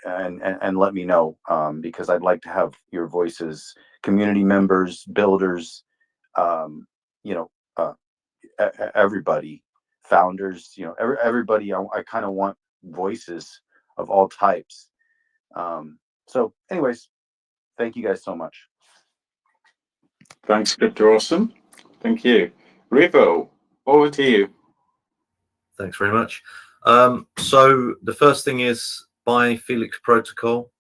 E: and let me know, because I'd like to have your voices, community members, builders, everybody, founders, everybody. I kind of want voices of all types. So anyways, thank you guys so much.
A: Thanks, Crypto Awesome. Thank you. Rivo, over to you.
J: Thanks very much. So the first thing is buy Felix Protocol.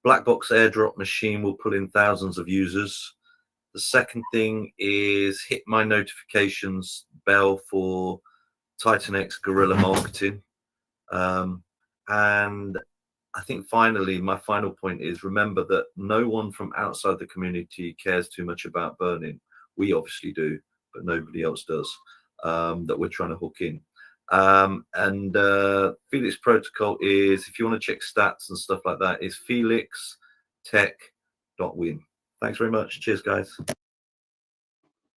J: Black box airdrop machine will pull in thousands of users. The second thing is hit my notifications bell for TITANX guerrilla marketing. And I think finally, my final point is, remember that no one from outside the community cares too much about burning. We obviously do, but nobody else does, that we're trying to hook in. And Felix Protocol is, if you want to check stats and stuff like that, is felixtech.win. Thanks very much. Cheers, guys.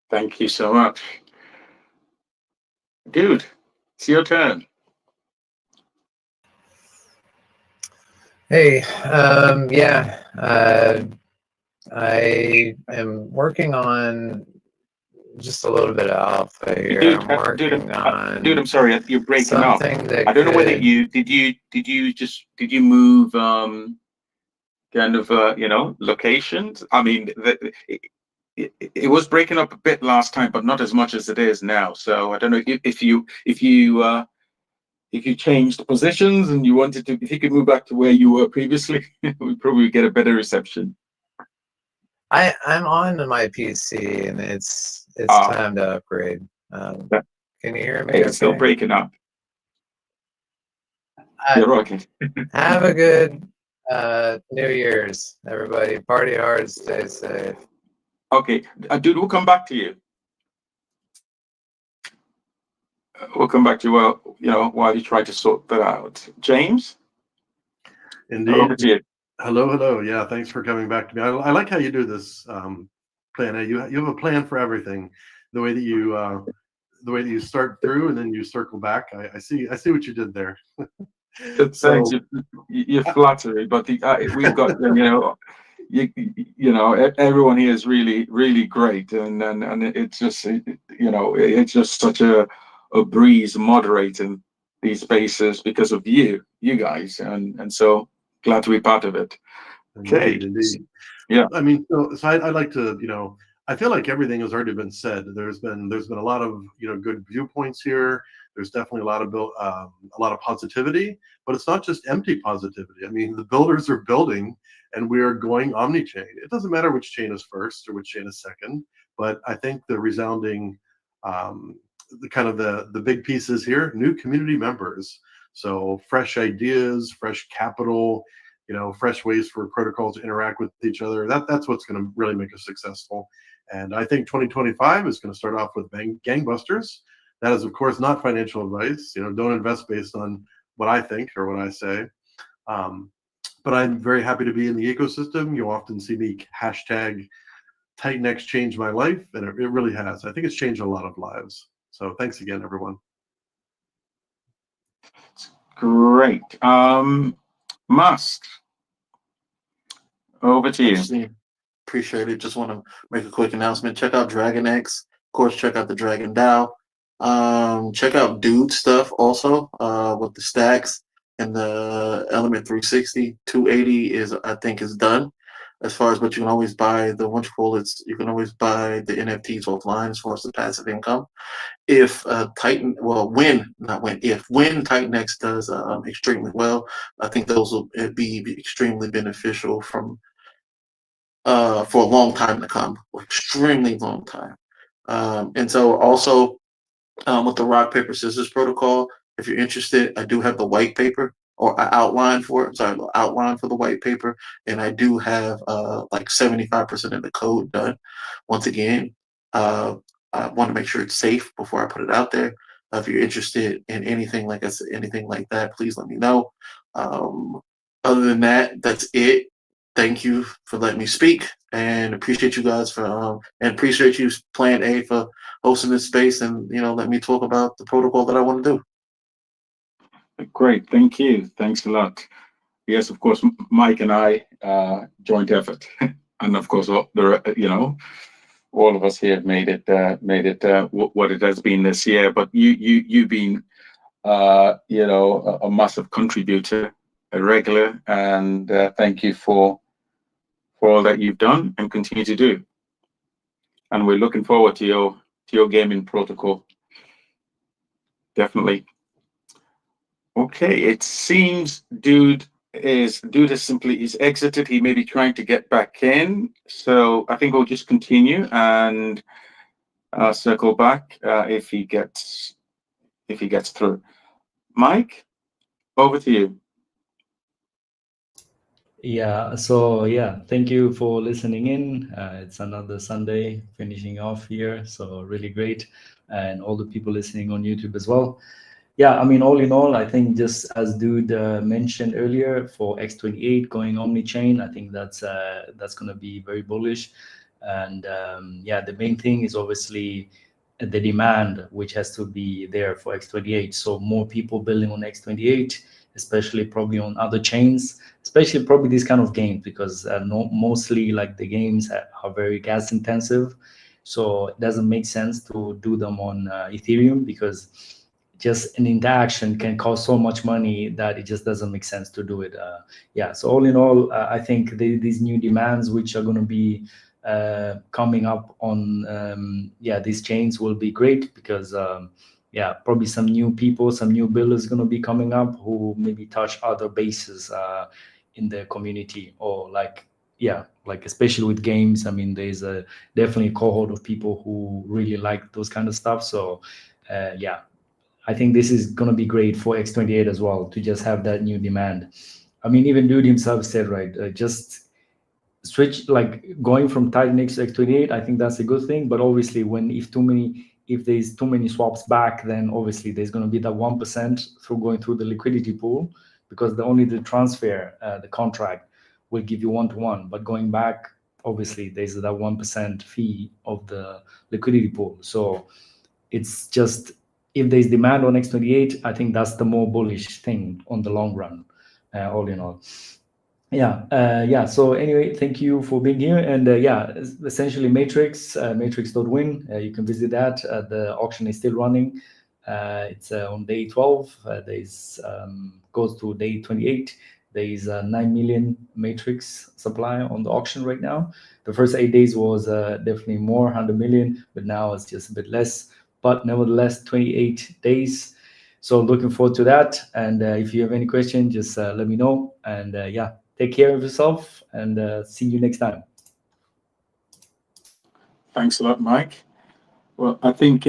A: Thank you so much. Dude, it's your turn.
D: Hey, yeah, I am working on just a little bit of alpha here.
A: Dude,
D: I'm working on
A: dude, I'm sorry, you're breaking up.
D: that
A: I don't know whether you did you move kind of locations. I mean, it was breaking up a bit last time, but not as much as it is now. So I don't know if you changed positions and you wanted to, if you could move back to where you were previously, we'd probably get a better reception.
D: I'm on my PC and it's time to upgrade. Can you hear me?
A: Hey, it's still breaking up. You're okay.
D: Have a good New Year's, everybody. Party hard, stay safe.
A: Okay, dude, we'll come back to you. We'll come back to you while you try to sort that out. James?
C: Indeed.
A: Over to you.
C: Hello. Yeah, thanks for coming back to me. I like how you do this, plan. You have a plan for everything. The way that you start through and then you circle back. I see what you did there.
A: Thanks. You're flattering, but we've got everyone here is really, really great, and it's just it's just such a breeze moderating these spaces because of you guys, and so glad to be part of it. Okay.
C: Indeed.
A: Yeah.
C: I mean, so I like to, I feel like everything has already been said. There's been a lot of good viewpoints here. There's definitely a lot of positivity, but it's not just empty positivity. I mean, the builders are building, and we are going omni-chain. It doesn't matter which chain is first or which chain is second, but I think the resounding, the big pieces here: new community members, so fresh ideas, fresh capital, fresh ways for protocols to interact with each other. That's what's going to really make us successful. And I think 2025 is going to start off with gangbusters. That is, of course, not financial advice. Don't invest based on what I think or what I say. But I'm very happy to be in the ecosystem. You'll often see me hashtag TITANX changed my life, and it really has. I think it's changed a lot of lives. So thanks again, everyone.
A: Great. Musk, over to you.
I: Actually, appreciate it. Just want to make a quick announcement. Check out DragonX. Of course, check out the Dragon DAO. Check out Dude stuff also with the stacks and the Element 360. 280 I think is done. As far as, but you can always buy the you can always buy the NFTs offline as far as the passive income. If when TITANX does extremely well, I think those will be extremely beneficial for a long time to come, extremely long time. And so also with the rock paper scissors protocol, if you're interested, I do have the white paper or an outline for it. Sorry, the outline for the white paper, and I do have like 75% of the code done. Once again, I want to make sure it's safe before I put it out there. If you're interested in anything like that, please let me know. Other than that, that's it. Thank you for letting me speak, and appreciate you guys and appreciate you Plan A for hosting this space and let me talk about the protocol that I want to do.
A: Great, thank you. Thanks a lot. Yes, of course, Mike and I, joint effort, and of course, all of us here made it what it has been this year. But you've been, a massive contributor, a regular, and thank you for all that you've done and continue to do. And we're looking forward to your gaming protocol. Definitely. Okay, it seems Dude is exited. He may be trying to get back in. So I think we'll just continue and circle back if he gets through. Mike, over to you.
B: Yeah, so thank you for listening in. It's another Sunday finishing off here, so really great. And all the people listening on YouTube as well. Yeah, I mean, all in all, I think just as Dude mentioned earlier, for X28 going omni-chain, I think that's going to be very bullish. And the main thing is obviously the demand, which has to be there for X28. So more people building on X28, especially probably on other chains, especially probably these kind of games, because mostly like the games are very gas intensive. So it doesn't make sense to do them on Ethereum, because just an interaction can cost so much money that it just doesn't make sense to do it. So all in all, I think these new demands, which are going to be coming up on these chains, will be great, because probably some new people, some new builders going to be coming up who maybe touch other bases in the community, or like especially with games. I mean, there's definitely a cohort of people who really like those kind of stuff. So I think this is going to be great for X28 as well, to just have that new demand. I mean, even Dude himself said, right, just switch, like going from TITANX to X28, I think that's a good thing. But obviously, if there's too many swaps back, then obviously there's going to be that 1% through going through the liquidity pool, because only the transfer, the contract, will give you 1-to-1. But going back, obviously, there's that 1% fee of the liquidity pool. So it's just, if there's demand on X28, I think that's the more bullish thing on the long run, all in all. So anyway, thank you for being here. And essentially matrix.win, you can visit that. The auction is still running. It's on day 12. Goes to day 28. There is a 9 million matrix supply on the auction right now. The first 8 days was definitely more, 100 million, but now it's just a bit less. But nevertheless, 28 days. So looking forward to that. And if you have any questions, just let me know. And yeah, take care of yourself, and see you next time.
A: Thanks a lot, Mike. Well, I think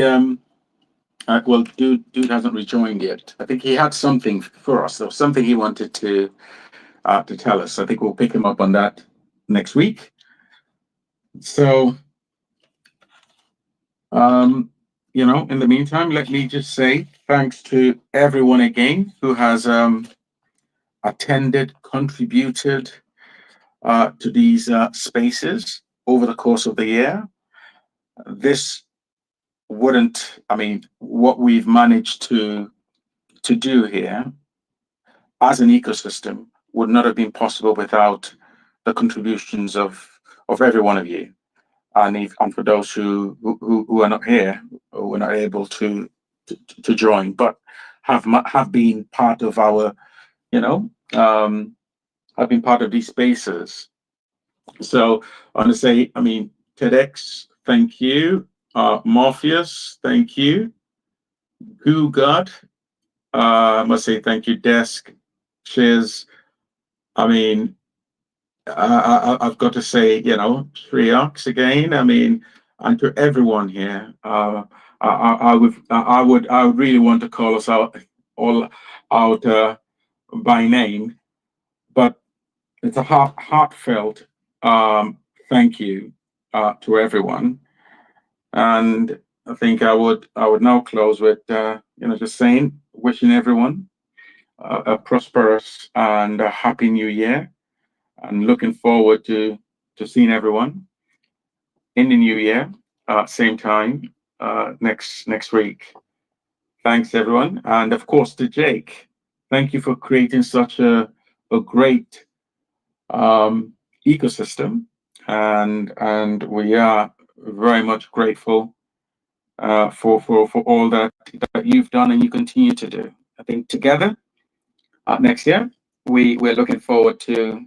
A: well, Dude hasn't rejoined yet. I think he had something for us, though, something he wanted to tell us. I think we'll pick him up on that next week. So, you know, in the meantime, let me just say thanks to everyone again who has attended, contributed to these spaces over the course of the year. This wouldn't, I mean, what we've managed to do here as an ecosystem would not have been possible without the contributions of every one of you. And for those who are not here, or were not able to join, but have been part of our, you know, have been part of these spaces. So I want to say, I mean, TEDx, thank you. Morpheus, thank you. Goo God, I must say thank you. Desk, Shiz. I mean, I've got to say, you know, Triox again. I mean, and to everyone here, I would really want to call us all out by name, but it's a heartfelt thank you to everyone. And I think I would now close with you know, just saying, wishing everyone a prosperous and a happy new year, and looking forward to seeing everyone in the new year, same time next week. Thanks everyone, and of course to Jake, thank you for creating such a great ecosystem, and we are very much grateful for all that you've done and you continue to do. I think together next year we're looking forward to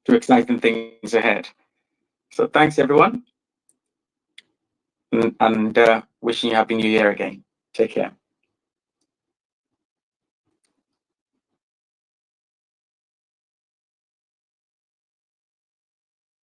A: exciting things ahead. So thanks everyone, and wishing you a happy new year again. Take care.